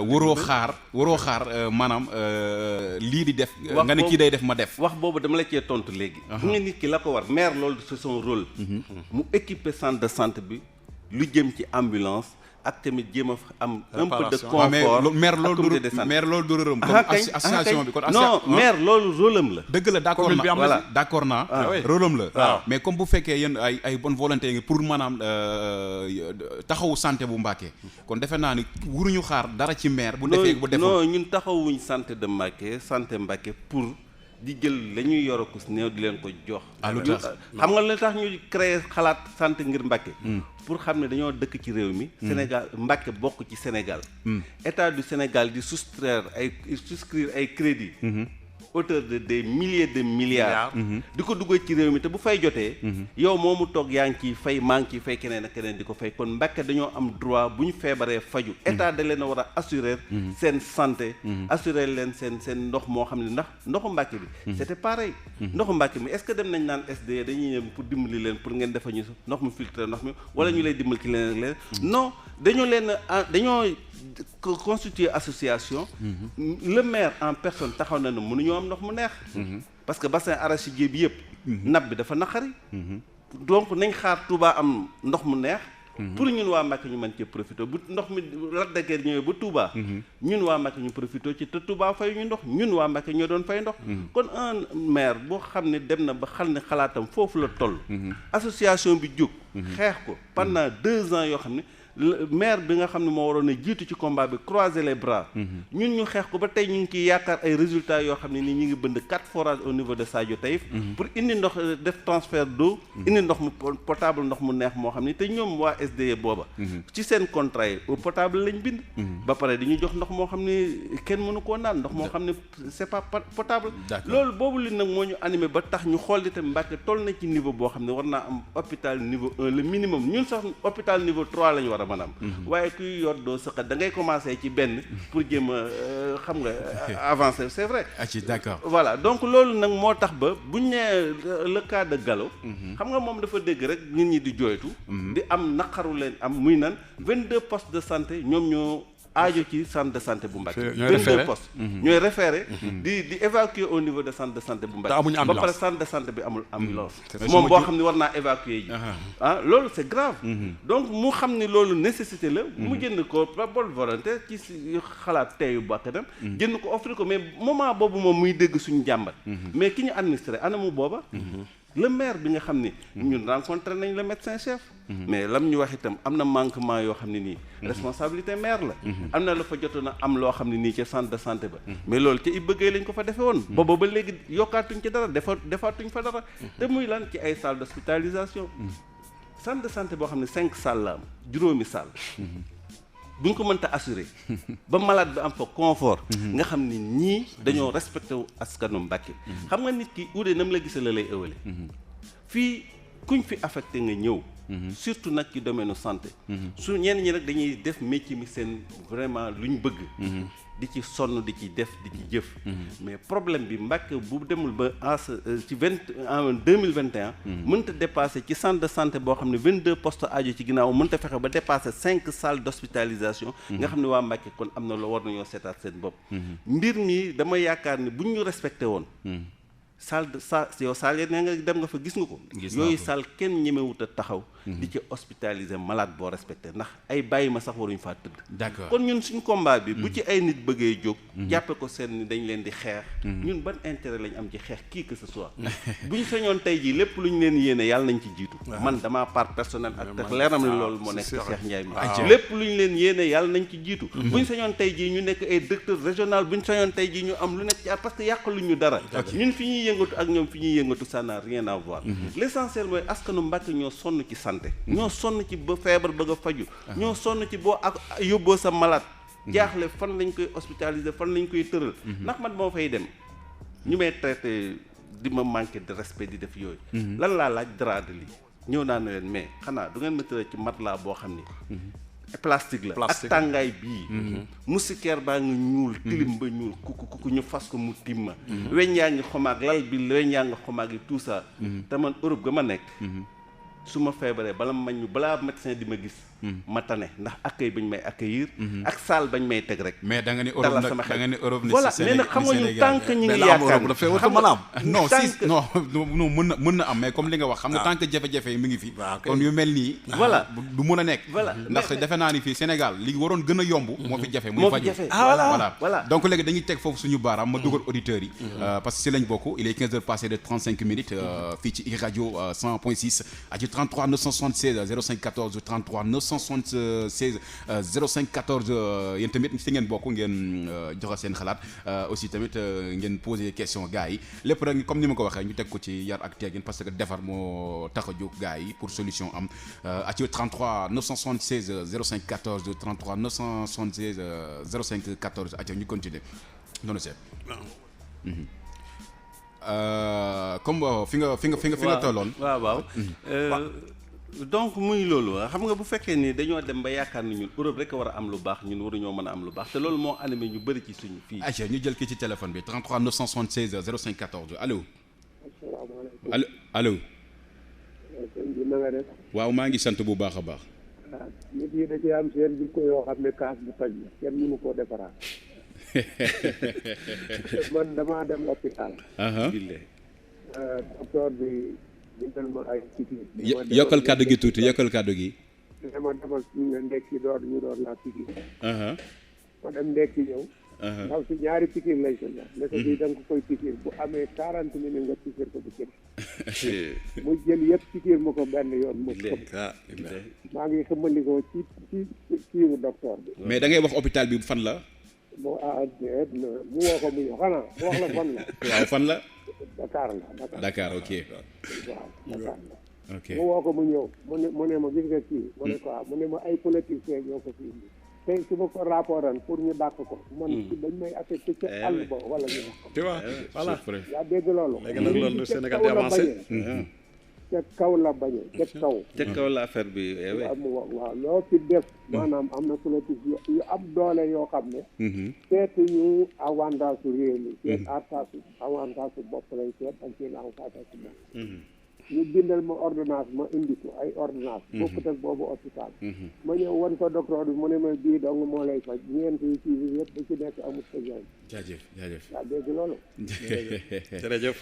waroo xaar maanaam lii di def nga ne kii day def ma def wax boobu dama la cee tontu léegi bu nga nit ki la ko war maire loolu c'est son rôle mu équiper centre de santé bi lu jëm ci ambulance ak tamit jéem a am un peu de confort maire loolu du rërëm kon association bi kon non maire loolu rôle am la dëgg la d'accord naa rôle am la mais comme bu fekkee yéen ay bonne volonté ngi pour maanaam taxawu santé bu Mbacké kon defe naa ni wuruñu xaar dara ci maire bu defee bu deful non ñun taxawuñ santé de Mbacké pour di jël la ñuy yor ko néew di leen ko jox xam nga la tax ñu créer xalaat santé ngir Mbacké pour xam ne dañoo dëkk ci réew mi Sénégal Mbacké bokk ci Sénégal état du Sénégal di souscrire ay crédit hauteur de des milliers de milliards di ko duggee ci réew mi te bu fay jotee yow moomu toog yaa ngi ciy fay maa ngi ciy fay keneen ak keneen di ko fay kon Mbacké dañoo am droit bu ñu feebaree faju état da leen a war a assurer seen santé assurer leen seen ndox moo xam ne ndax ndoxu Mbacké bi c'était pareil ndoxu Mbacké mi est-ce que dem nañ naan SDE dañuy ñëw pour dimbali leen pour ngeen defa ñu ndox mu filtré ndox mi wala ñu lay dimbali ci leneen ak leneen non dañoo constituer association le maire en personne taxaw na ne mënuñoo am ndox mu neex parce que bassin arachidier bi yëpp nappe bi dafa naqari donc nañ xaar Touba am ndox mu neex. pour ñun waa Mbacké ñu mën cee profité bu ndox mi Lac de Guiers ñëwee ba Touba. ñun waa Mbacké ñu profité ci te Touba fay ñu ndox ñun waa Mbacké ñoo doon fay ndox. kon un maire boo xam ne dem na ba xal ne xalaatam foofu la toll. association bi jóg. xeex ko pendant 2 ans yoo xam ne maire bi nga xam ne moo waroon a jiitu ci combat bi croiser les bras. ñun ñu xeex ko ba tey ñu ngi ciy yaakaar ay résultats yoo xam ne ni ñu ngi bënd 4 forages au niveau de Sadio Taïf. pour indi ndox def transfert d'eau. indi ndox mu potable ndox mu neex moo xam ne te ñoom waa SDE booba. ci seen contrat yi eau potable lañ bind. ba pare di ñu jox ndox moo xam ne kenn mënu koo naan ndox moo xam ne c'est pas potable. loolu boobu li nag moo ñu animé ba tax ñu xool itam Mbacké toll na ci niveau boo xam ne war naa am hôpital niveau 1 le minimum ñun sax hôpital niveau 3 la ñu war a maanaam waaye kuy yor doo sëqat da ngay commencer ci benn pour jéem a xam nga avancer c'est vrai. D'accord. Voilà donc loolu nag moo tax ba buñ nee le cas de Gallo. xam nga moom dafa dégg rek nit ñi di jooytu. di am naqaru leen am muy nan 22 postes de santé ñoom ñoo aajo ci centre de santé bu Mbacké. 22 postes ñooy référé. di évacuer au niveau de centre de santé bu Mbacké. ba pare centre de santé bi amul ambulance. moom boo xam ne war naa évacuer ji. Loolu c'est grave. donc mu xam ni loolu nécessité la. mu jënd ko par bonne volonté ci xalaat teeyu bakkanam. jënd ko offrir ko mais moment boobu moom muy dégg suñu jàmbat. mais ki ñu administré anamu booba. le maire bi nga xam ni ñun rencontré nañ le médecin chef. mais lam ñu wax itam am na manquement yoo xam ne nii responsabilité maire la. am na la fa jotoon a am loo xam ne nii ca centre de santé ba. mais loolu ca Iba Gueye lañ ko fa defee woon. booba ba léegi yokkaatuñ ci dara defaatuñ fa dara. te muy lan ci ay salle d'hospitalisation. centre de santé boo xam ne 5 salles la am juróomi salle. buñ ko mënta assurer ba malade bi am fa confort. nga xam ni ñii dañoo respecté wu askanu Mbacké. xam nga nit ki ude nam la gisee la lay ëwale. fii kuñ fi affecté nga ñëw. surtout nag ci domaine santé. su ñenn ñi nag dañuy def métier mi seen vraiment luñ bëgg. di ci sonn di ci def di ci jëf. mais problème bi Mbacké bu demul ba ci en 2021. mënta dépasser ci centre de santé boo xam ne 22 postes aajo ci ginnaaw mënta fexe ba dépasser 5 salles d'hospitalisation. nga xam ne waa Mbacké kon am na loo war nañoo seetaat seen bopp. mbir mi dama yaakaar ni buñ ñu respecté woon. yow salle yi nee nga dem nga fa gis nga ko. yooyu salle kenn ñemewut a taxaw. di ci hospitaliser malade boo respecté ndax ay bàyyi ma sax waruñu faa tëdd. D'accord. kon ñun suñ combat bi. bu ci ay nit bëggee jóg. jàppe ko seen ni dañ leen di xeex. ñun ban intérêt lañ am ci xeex kii que ce soit. buñ sañoon tey jii lépp luñ leen yéene yàlla nañ ci jiitu. man dama part personnel ak te leeram ni loolu moo nekk ci Cheikh Ndiaye mi. lépp luñ leen yéene yàlla nañ ci jiitu. buñ sañoon tey jii ñu nekk ay directeur régional buñ sañoon tey jii ñu am lu nekk ci parce que yàqaluñ ñu dara. ñun fi ñuy yëngatu ak ñoom fi ñuy yëngatu ça n'a rien à voir. L'essentiel mooy askanu Mbacké ñoo sonn ci santé. ñoo sonn ci ba feebar bëgg a faju. ñoo sonn ci boo ak yóbboo sa malade. jaaxle fan lañ koy hospitaliser fan lañ koy tëral. ndax man moo fay dem ñu may traité di ma manqué de respect di def yooyu. lan laa laaj drap de lit ñëw naa ne leen mais xanaa du ngeen ma tëral ci matelas boo xam ni. plastique la ak tàngaay bii. moustiquaire baa ngi ñuul tilim ba ñuul ku ñu fas ko mu timma. weñ yaa ngi xomaag lal bi weñ yaa ngi xomaag yi tout ça. te man Europe ga ma nekk. su ma feebaree balaa médecin di ma gis. ma tane ndax accueil bañ may accueillir. ak salle bañ may teg rek. mais da nga ni Europe nag da nga ni Europe ni voilà mais nag xam nga ñun tant que ñu ngi yaakaar xam nga non si non mën na am mais comme li nga wax xam nga tant que jafe-jafe yi mi ngi fi. kon yu mel nii. voilà du mën a nekk. voilà ndax defe naa ni fii Sénégal li waroon gën a yomb. moo fi jafe muy faju voilà donc léegi dañuy teg foofu suñu baaraam ma dugal auditeurs yi. parce que si lañ bokk il est 15 heures passées de 35 minutes. fii ci iRadio 100.6 ak ci 33 976 05 14 33 976 05 14 yéen tamit si ngeen bokk ngeen joxe seen xalaat aussi tamit ngeen poser question gars yi lépp rek comme ni ma ko waxee ñu teg ko ci yar ak teggin parce que defar moo tax a jóg gars yi pour solution am ak ci 33 976 05 14 33 976 05 14 ak ñu continuer noonu seet. comme fi nga tolloon. waaw. donc muy loolu xam nga bu fekkee ni dañoo dem ba yaakaar ni ñun Europe rek a war a am lu baax ñun waruñoo mën a am lu baax te loolu moo animé ñu bëri ci suñu fii. ayca ñu jël kii ci téléphone bi 33 976 05 14 allo. asalaamaaleykum allo. sëñ bi na nga def. waaw maa ngi sant bu baax a baax. nit yi da ciy am seen jikko yoo xam ne kaas bu toj la kenn mënu koo defaraat. man damaa dem hôpital. docteur bi bindal ma ay piqûre. yokkal kàddu gi tuuti yokkal kàddu gi. dama demal ndekki ñu door laa piqûre. ma dem ndekki ñëw. ndaw si ñaari piqûre lay ko jox. ne ko bii da nga ko koy piqûre bu amee 40 minutes nga piqûre ko bu jël. mu jël yëpp piqûre ma ko benn yoon mu maa ngi xamandikoo ci kiiwu docteur bi. mais da ngay wax hôpital bi fan la. mu woo ko mu ñëw xanaa wax la fan la. waaw fan la. Dakar ok. waaw Dakar la. ok mu woo ko mu ñëw mu ne ma gis nga kii. mu ne ko waaw mu ne ma ay politiciens ñoo ko fi indi. tey su ma ko rapportan pour ñu dàq ko. man dañ may affecté ca àll ba wala ñu dàq ko. tu vois voilà. yaa dégg loolu. léegi nag loolu Sénégal di avancé. ca kaw la bañee ca kaw. ca kaw la affaire bi. waaw loo fi def. maanaam am na politique yu am doole yoo xam ne. seetu ñu avantage su réew mi. seen avantage su bopp lay seet ak seen avantage su bopp. ñu bindal ma ordonnance ma indi ko ay ordonnance bokkut ak boobu hôpital. ma ñëw wan ko docteur bi mu ne ma bii dong moo lay faj ñeent yi ci yëpp bu ci nekk amul sa jaay. jaajëf waaw dégg loolu.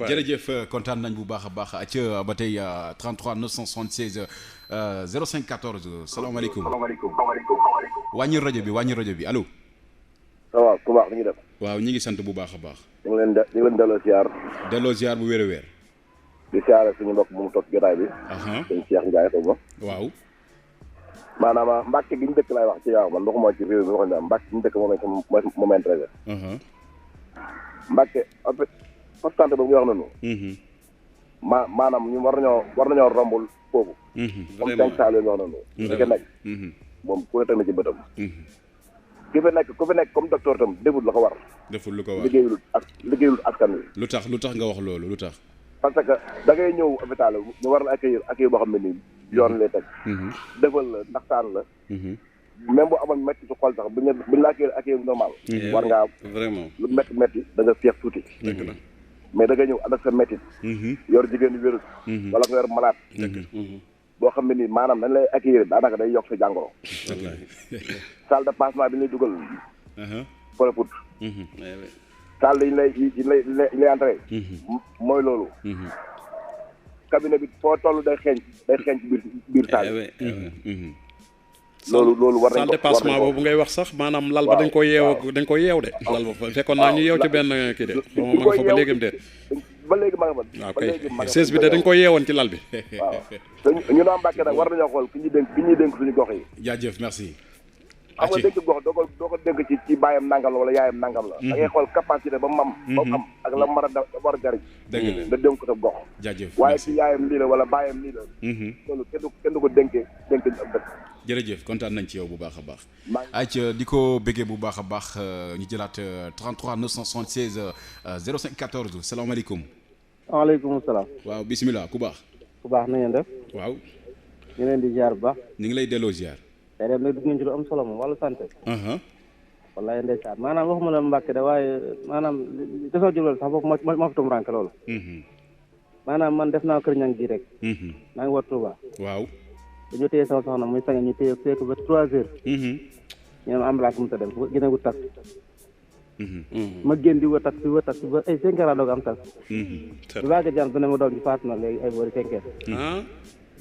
jërëjëf kontaan nañ bu baax a baax ca ba tey 33 976 05 14 salaamaaleykum. wàññi rajo bi allo. ça va ku baax li ñu def. waaw ñi ngi sant bu baax a baax. ñu ngi leen delloo ziar. delloo ziar bu wér a wér. di siyaare suñu mbokk mu toog jotaay bi. sëñ Cheikh Ndiaye xaw ma. waaw. maanaam Mbàkke gi ñu dëkk laay wax ci yow man waxuma ci réew mi waxuñu daal Mbàkke gi ñu dëkk moom intéressé. Mbàkke poste santé boobu nga wax noonu. maanaam ñu war nañoo rombul foofu. comme 5 saa yu nga wax noonu. li ko nekk. moom ku ne teg na ci bëtam. ku fi nekk comme docteur tam deful la ko war. liggéeyul askan wi. lu tax nga wax loolu lu tax. parce que da ngay ñëw hôpital ñu war la accueillir boo xam ne nii yoon lay teg. defal la ndaxtaan la. même bu amoon métti su xol sax buñ la accueillir normal. war ngaa vraiment lu métti da nga feex tuuti. mais da ngay ñëw ànd ak sa métti. yor jigéen yu wérul. wala nga yor malade. boo xam ne nii maanaam dañ lay accueillir daanaka day yokk sa jàngoro. salle de pansement bi ñu lay dugal. fële put. salle yi ñu lay entré. mooy loolu. cabinet bi foo toll day xeeñ ci biir salle yi. loolu war nañ ko salle de passement boobu ngay wax sax maanaam lal ba dañ ko yeew de. lal ba fekkoon naa ñu yeew ci benn kii de. ma nga fa ba léegi mu de. ba léegi ma nga fa. waaw kay sees bi de dañ ko yeewoon ci lal bi. waaw te ñu naan Mbàkke nag war nañoo xool ki ñuy dénk suñu gox yi. jaajëf merci. xam nga dénk gox doo ko dénk ci baayam nangam la wala yaayam nangam la. da ngay xool capacité ba mu am. ak la mu war a jariñ. dëgg la nga dénk ko sa gox. jaajëf waaye ci yaayam lii la wala baayam lii la. loolu kenn du ko dénkee ak dëkk. jërëjëf kontaan nañ ci yow bu baax a baax. ayca di ko bëggee bu baax a baax ñu jëlaat 33 976 05 14 salaamaaleykum. waaleykum salaam. waaw bisimilah ku baax. ku baax na ngeen def. waaw. ñu leen di ziar bu baax. ñu ngi lay delloo ziar. tey dem nag dugg ngeen ci lu am solo moom wàllu santé. wallaay ndeysaan maanaam waxuma la Mbàkke de waaye maanaam dafa jubal sax boobu moo fi tum ranke loolu. maanaam man def naa kër ñang gi rek. maa ngi war Touba. waaw. dañoo téye sama soxna muy sange ñu téye ko ba 3 heures. ñu ne ma ambulance mu ta dem gën a wut taxi. ma génn di wër taxi ba ay 5 heures doog am taxi. bu baax a jàng ne ma doom ji faatu na léegi ay boori 5 heures.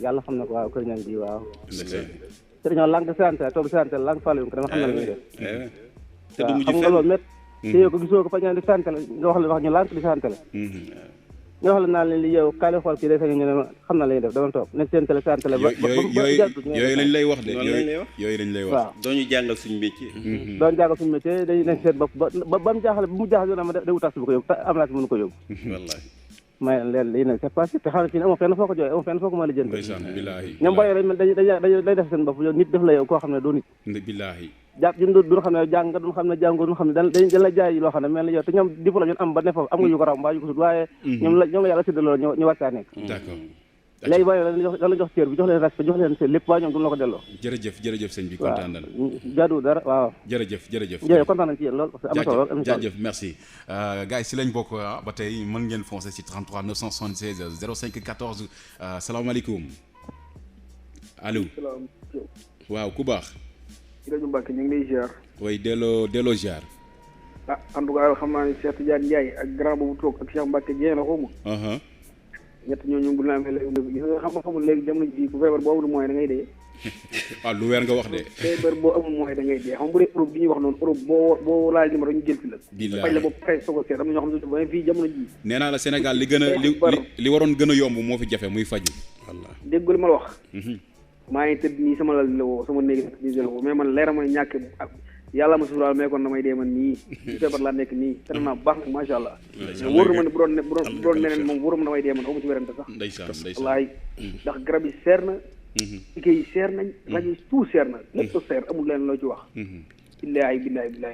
yàlla xam na ko waaw kër ñang gi waaw. te dañoo lànk santé toog santé lànk fàlle ko dama xam na la ñuy def. te du mujj xam nga loolu métt. téye ko gisoo ko fañaan di santé la nga wax ñu lànk di santé la. nga wax la naa leen li yow kaay la xool kii day sañ ñu ne xam na la ñuy def dama toog nekk seen télé seen télé ba yooyu lañ lay wax de yooyu lañ lay wax waaw doo ñu jàngal suñu métier. doon jàngal suñu métier dañuy nekk seen bopp ba mu jaaxale bu mu jaaxale yoon ma day wut taxi bu ko yóbbu am naa si mënu ko yóbbu wallaay may leen lii nag c'est pas te xam ne fii amoo fenn foo ko jooy amoo fenn foo ko mën a jënd billaahi ñoom booy day def seen bopp yow nit def la yow koo xam ne doo nit billaahi jàpp ñun duñ xam ne jàng nga duñ xam ne jàngoo duñ xam ne dañ la jaay loo xam ne mel na yow te ñoom diplôme ñun am ba ne foofu am nga yu ko raw mbaa yu ko sut waaye ñoom la yàlla séddaloo ñu war caa nekk d'accord léegi booy la jox cër bi jox leen respect jox leen seen lépp waaye ñoom duñ la ko delloo jërëjëf sëñ bi kontaan nañ jaadu dara waaw jërëjëf kontaan nañ ci yéen lool am na solo lool jaajëf merci gars yi si lañ bokk ba tey mën ngeen foncer si 33 976 05 14 salaamaaleykum allo waaw ku baax ci rajo Mbacke ñu ngi lay ziar. way delloo ziar. en tout cas xam naa ne Cheikh Tidiane Ndiaye ak grand boobu toog ak Cheikh Mbacke Dieng la xaw ma. ñett ñooñu bu la amee léegi gis nga xamul léegi jamono ji bu feebar boobu mooy da ngay dee. waaw lu weer nga wax de. feebar boo amul mooy da ngay dee xam bu dee Europe bi ñuy wax noonu Europe boo laaj numéro ñu jël fi la. billaay faj la boobu kay soog a seet am na ñoo xam ne ba fii jamono ji. nee naa la Sénégal li gën a li waroon gën a yomb moo fi jafe muy faju. wallaahi dégg li ma la wax. maa ngi tëdd nii sama lal la woo sama néeg di la woo mais man leer ma ñàkk ak yàlla ma suturaal mais kon damay dee man nii ci feebar laa nekk nii te naa bu baax nag macha allah. mais wóor ma ne bu doon neneen moom wóor ma damay dee man amu ci wérante sax. ndeysaan wallaahi ndax garab yi seer na. liggéey yi seer nañ. rajo yi tout seer na lépp seer amul leen loo ci wax. billaay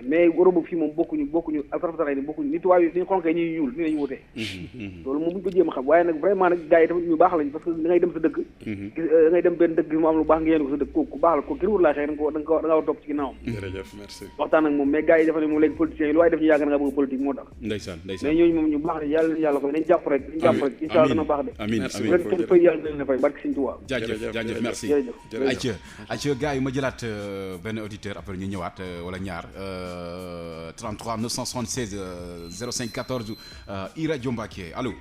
mais Europe fii moom bokkuñu alfarataray ni bokkuñu nit tubaab yi ni xonkee ñuy ñuul ni lañu wutee loolu moom buñu ko jéem a xam waaye nag vraiment nag gars yi tamit ñu baax lañ parce que da ngay dem sa dëkk da ngay dem benn dëkk gis mu am lu baax nga yéene ko sa dëkk ku baax la ko kenn wur laa xëy da nga war a topp ci ginnaawam jërëjëf merci waxtaan ak moom mais gars yi dafa ne moom léegi politiciens yi lu waaye def ñu yàgg na nga bëgg politique moo tax ndeysaan mais ñooñu moom ñu baax ne yàlla fay nañ jàpp rek incha allah dana baax de amiin leen fay yàlla dana fay barke Sëñ Tuubaa jaajëf merci ayca gars yi ma jëlaat benn auditeur après ñu ñëwaat wala ñaar 33 976 05 14 i rajo Mbacké allo.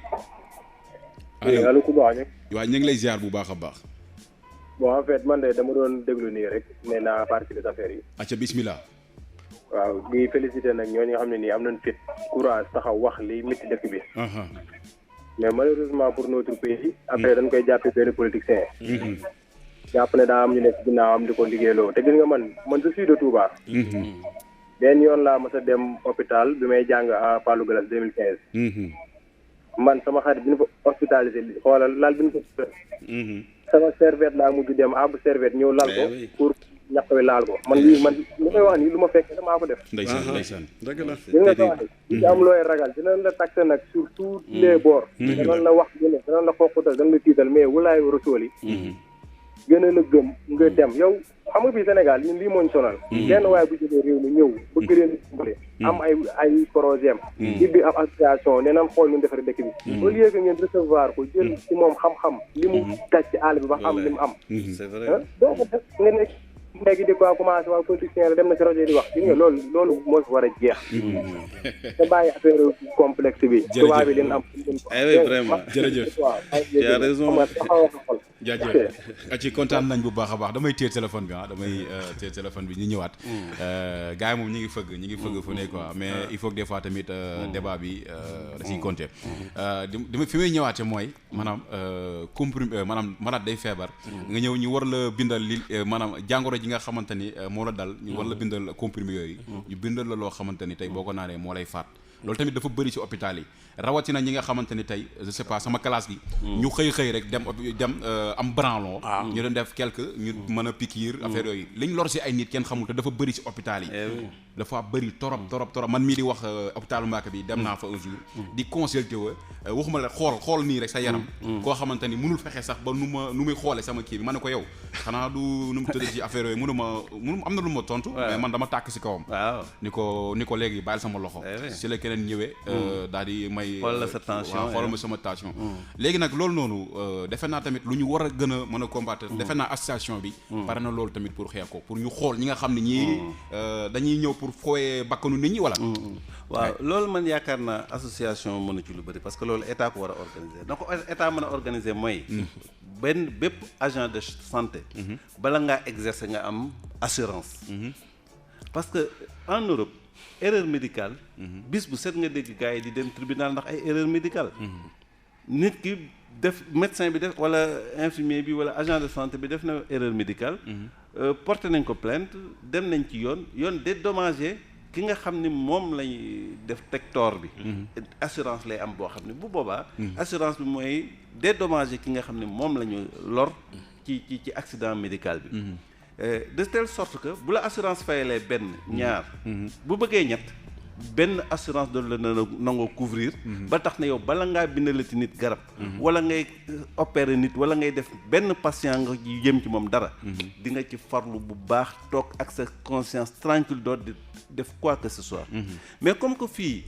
allo ku baax ñëpp. waaw ñu ngi lay ziar bu baax a baax. bon en fait man de dama doon déglu nii rek nee naa partie des affaires yi. acca bismillah. waaw di félicité nag ñooñu nga xam ne nii am nañ fit courage taxaw wax li métti dëkk bi. mais malheureusement pour notre pays. après dañ koy jàppee benn politicien. jàpp ne daa am ñu nekk ginnaaw am di ko liggéeyloo te gis nga man je suis de Touba. benn yoon laa mos a dem hôpital bi may jàng à Fallou Gallas 2015. man sama xarit bi ñu fa hospitalisé xoolal lal bi ñu fa. sama serviette laa mujj dem àbb serviette ñëw lal ko pour ñaq wi laal ko man li may wax nii lu ma fekk damaa ko def. ndeysaan dëgg la gis nga sa wax ci am looy ragal dinañ la taxé nag sur tous les bords. danañ la wax gën a danañ la xooqutal danañ la tiital mais wulaay rasool yi. gën a la gëm nga dem yow xam nga fii Sénégal ñun lii mooñ sonal benn waaye bu jógee réew mi ñëw bëgg leen dimbale am ay projet am ibbi am association nee nan xool ñu defar dëkk bi au lieu que ngeen recevoir ko jël ci moom xam-xam li mu daj ci àll bi ba am li mu am c'est vrai doo ko def nga nekk léegi di ko commencé waa politicien la dem na ci rajo di wax gis nga loolu moo fi war a jeex te bàyyi affaire complexe bi tubaab bi leen am vraiment jërëjëf tu as raison jaajëf ci kontaan nañ bu baax a baax damay téye téléphone bi damay téye téléphone bi ñu ñëwaat gars yi moom ñi ngi fëgg fu ne quoi mais il faut que des fois tamit débat bi da ciy compter dama fi may ñëwaate mooy maanaam comprimé maanaam malade day feebar nga ñëw ñu war la bindal li maanaam jàngoro ji nga xamante ni moo la dal ñu war la bindal comprimé yooyu ñu bindal la loo xamante ni tey boo ko naanee moo lay faat loolu tamit dafa bëri ci hôpital yi rawatina ñi nga xamante ni tey je sais pas sama classe gi ñu xëy rek dem am branlon ñu doon def quelque ñu mën a piqûre affaire yooyu liñ lor ci ay nit kenn xamul te dafa bëri ci hôpital yi dafa bëri torop man mii di wax hôpitalu Mbacké bi dem naa fa un jour di consulter waxuma la xool nii rek sa yaram koo xamante ni mënul fexe sax ba nu muy xoole sama kii bi ma ne ko yow xanaa du nu mu tëdd ci affaire yooyu mënu am na lu ma tontu mais man dama tàkk ci kawam ni ko léegi bàyyil sama loxo ci la keneen ñëwee daal di may xoolal sa tension xoolal ma sama tension léegi nag loolu noonu defe naa tamit lu ñu war a gën a mën a combattre defe naa association bi pare na loolu tamit pour xeex ko pour ñu xool ñi nga xam ne ñii dañuy ñëw pour fooyee bakkanu nit ñi wala waaw loolu man yaakaar naa association mën na ci lu bëri parce que loolu état ko war a organiser donc état mën a organiser mooy bépp agent de santé bala ngaa exercer nga am assurance parce que en Europe erreur médicale bis bu set nga dégg gars yi di dem tribunal ndax ay erreur médicale nit ki def médecin bi def wala infirmier bi wala agent de santé bi def na erreur médicale porté nañ ko plainte dem nañ ci yoon dédommagé ki nga xam ni moom lay def teg tort bi assurance lay am boo xam ne bu boobaa assurance bi mooy dédommagé ki nga xam ne moom la ñu lor ci accident médical bi de telle sorte que bu la assurance fayalee benn ñaar bu bëggee ñett benn assurance doon la nangoo couvrir ba tax na yow bala ngaa bindalati nit garab wala ngay opérer nit wala ngay def benn patient nga yëm ci moom dara di nga ci farlu bu baax toog ak sa conscience tranquille doo di def quoi que ce soit mais comme que fii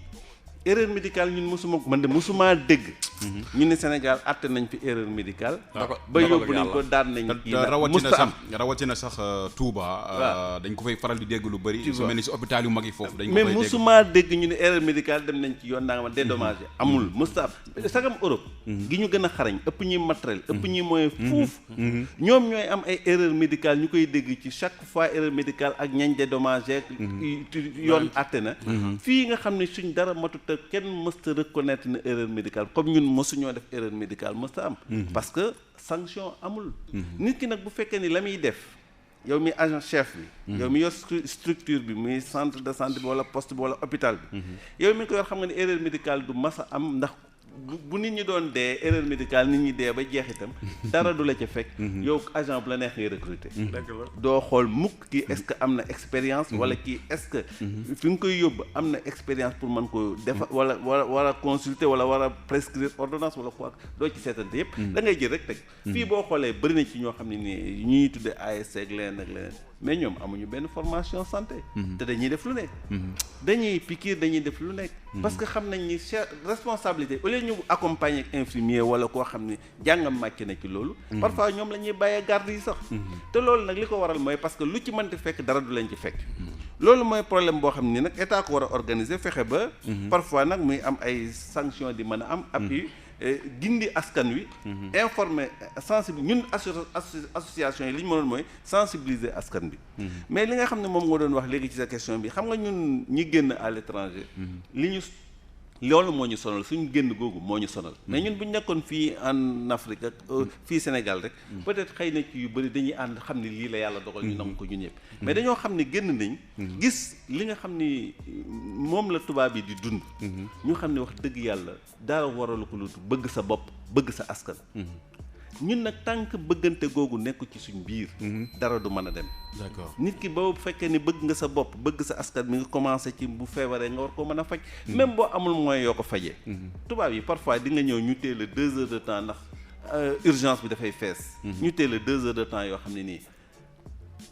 erreur médicale ñun man de mosuma dégg ñu ne Sénégal àtte nañ fi erreur médicale ba yóbbu nañ ko daan nañ kii rawatina sax Touba dañ ko fay faral di dégg lu bëri su mel ni si hôpital yu mag yi foofu dañ ko mais fay dégg musuma dégg ñu ne erreur médicale dem nañ ci yoon naa nga ma dédommagé amul musta sagam Europe gi ñu gën a xarañ ëpp ñuy matériel ëpp ñuy moyen fuuf ñoom ñooy am ay erreur médicale ñu koy dégg ci chaque fois erreur médicale ak ñañ dédommagé yoon àtte na fii nga xam ne suñ dara matuta kenn mësta reconnaître na erreur médicale comme ñun mësuñoo def erreur médicale mësta am parce que sanction amul nit ki nag bu fekkee ni la muy def yow mi agent chef bi yow mi yor structure bi muy centre de santé bi wala poste bi wala hôpital bi yow mi ko yor xam nga ni erreur médicale du mas a am ndax bu nit ñi doon dee erreur médicale nit ñi dee ba jeex itam dara du la ca fekk yow agent bu la neex ngay recruter doo xool mukk kii est-ce que am na expérience wala kii est-ce que fi nga koy yóbbu am na expérience pour mën ko defa wala war a consulter wala war a prescrire ordonnance wala quoi doo ci seetante yëpp da ngay jël rek teg fii boo xoolee bëri na ci ñoo xam ne nii ñuy tudde ASC ak leneen ak leneen mais ñoom amuñu benn formation santé te dañuy def lu nekk dañuy piqûre dañuy def lu nekk parce que xam nañ ni responsabilité au lieu ñu accompagner ak infirmier wala koo xam ne jàngam màcc na ci loolu parfois ñoom la ñuy bàyyee garde yi sax te loolu nag li ko waral mooy parce que lu ci mënti fekk dara du leen ci fekk loolu mooy problème boo xam ne nag état ko war a organiser fexe ba parfois nag muy am ay sanctions di mën a am appui gindi askan wi informer sensibiliser ñun association yi li ñu mënoon mooy sensibiliser askan bi mais li nga xam ne moom nga doon wax léegi ci sa question bi xam nga ñun ñi génn à l'étranger li ñu loolu moo ñu sonal suñu génn googu moo ñu sonal mais ñun bu ñu nekkoon fii en Afrique ak fii Sénégal rek peut-être xëy na ci yu bëri dañuy ànd xam ne lii la yàlla dogal ñu nangu ko ñun ñëpp mais dañoo xam ne génn nañ gis li nga xam ni moom la tubaab yi di dund ñu xam ne wax dëgg yàlla dara waralu ko lu bëgg sa bopp bëgg sa askan ñun nag tànk bëggante googu nekk ci suñ biir dara du mën a dem d'accord nit ki boo fekkee ni bëgg nga sa bopp bëgg sa askan mi nga commencé ci bu feebaree nga war ko mën a faj même boo amul moyen yoo ko fajee tubaab yi parfois di nga ñëw ñu teel a 2 heures de temps ndax urgence bi dafay fees ñu teel a 2 heures de temps yoo xam ne nii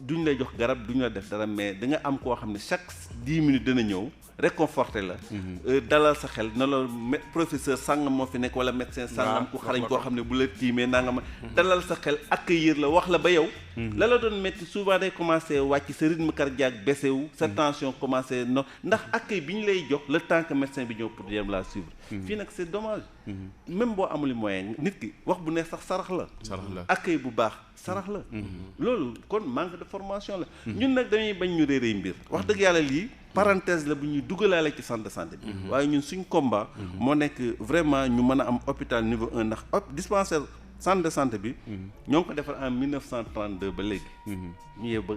duñ lay jox garab duñ la def dara mais da nga am koo xam ne chaque 10 minutes dana ñëw réconforté la dalal sa xel na la professeur sàngam moo fi nekk wala médecin sàngam ku xarañ koo xam ne bu la tiimee naa nga ma dalal sa xel accueillir la wax la ba yow la la doon métti souvent day commencé wàcc sa rythme cardiaque baissé wu sa tension commencé no ndax accueil bi ñu lay jox le temps que médecin bi ñëw pour jéem laa suivre fii nag c'est dommage même boo amul moyen nit ki wax bu ne sax sarax la accueil bu baax sarax la loolu kon manque de formation la ñun nag dañuy bañ ñu réeree mbir wax dëgg yàlla lii parenthèse la bu ñuy dugalaale ci centre de santé bi waaye ñun suñ combat moo nekk vraiment ñu mën a am hôpital niveau 1 ndax dispensaire centre de santé bi ñoo ngi ko defar en 1932 ba léegi ñu yee ba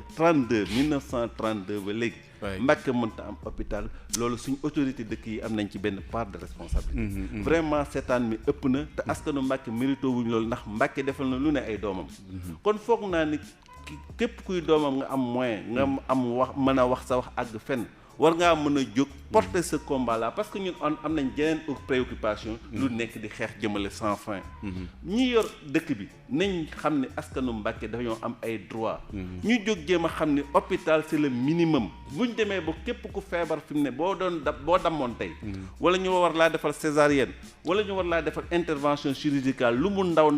1932 ba léegi Mbàkke mënta am hôpital loolu suñ autorité dëkk yi am nañ ci benn part de responsabilité vraiment seetaan mi ëpp na te askanu Mbàkke mérito wuñ loolu ndax Mbàkke defal na lu ne ay doomam kon foog naa ni képp kuy doomam nga am moyen nga am wax mën a wax sa wax àgg fenn war ngaa mën a jóg porter ce combat là parce que ñun am nañ jeneen préoccupation lu nekk di xeex jëmale sans fin ñi yor dëkk bi nañ xam ne askanu Mbàkke dañoo am ay droit ñu jóg jéem a xam ne hôpital c'est le minimum buñ demee ba képp ku feebar fi mu ne boo dammoon tey wala ñu war laa defal césarienne wala ñu war laa defal intervention chirurgicale lu mu ndaw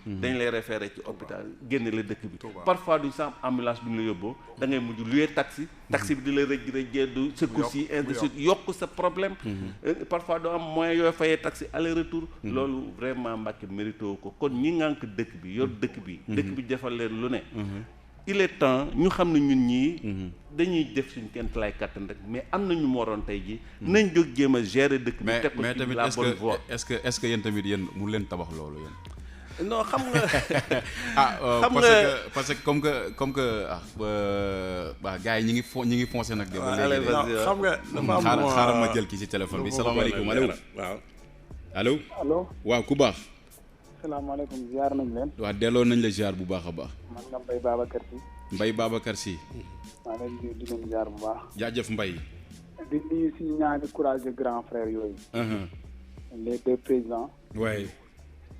dañ lay référer ci hôpital génne la dëkk bi parfois duñ sax am ambulance bu ñu la yóbboo da ngay mujj louer taxi bi di la rëj du secours yi ainsi de suite yokk sa problème parfois doo am moyen yooyu fayee taxi aller retour loolu vraiment Mbàkke mérito ko kon ñi ngànk dëkk bi yor dëkk bi defal leen lu ne il est temps ñu xam ne ñun ñii dañuy def suñ kenn lay kattan rek mais am na ñu moroon tey ji nañ jóg jéem a gérer dëkk bi teg ko ci la bonne voie est-ce que yéen tamit yéen mu leen tabax loolu yéen non xam nga xam nga parce que comme que gars yi ñi ngi foncé nag de ba léegi xam nga dafa am xaaral ma jël ki ci téléphone bi salaamaaleykum allo waaw ku baax salaamaaleykum ziar nañ leen waaw delloo nañ la ziar bu baax a baax man nga Mbaye Babacar Sy maa leen di leen ziar bu baax jaajëf Mbaye di nuyu suñu ñaari courage grand frère yooyu les deux présidents waaye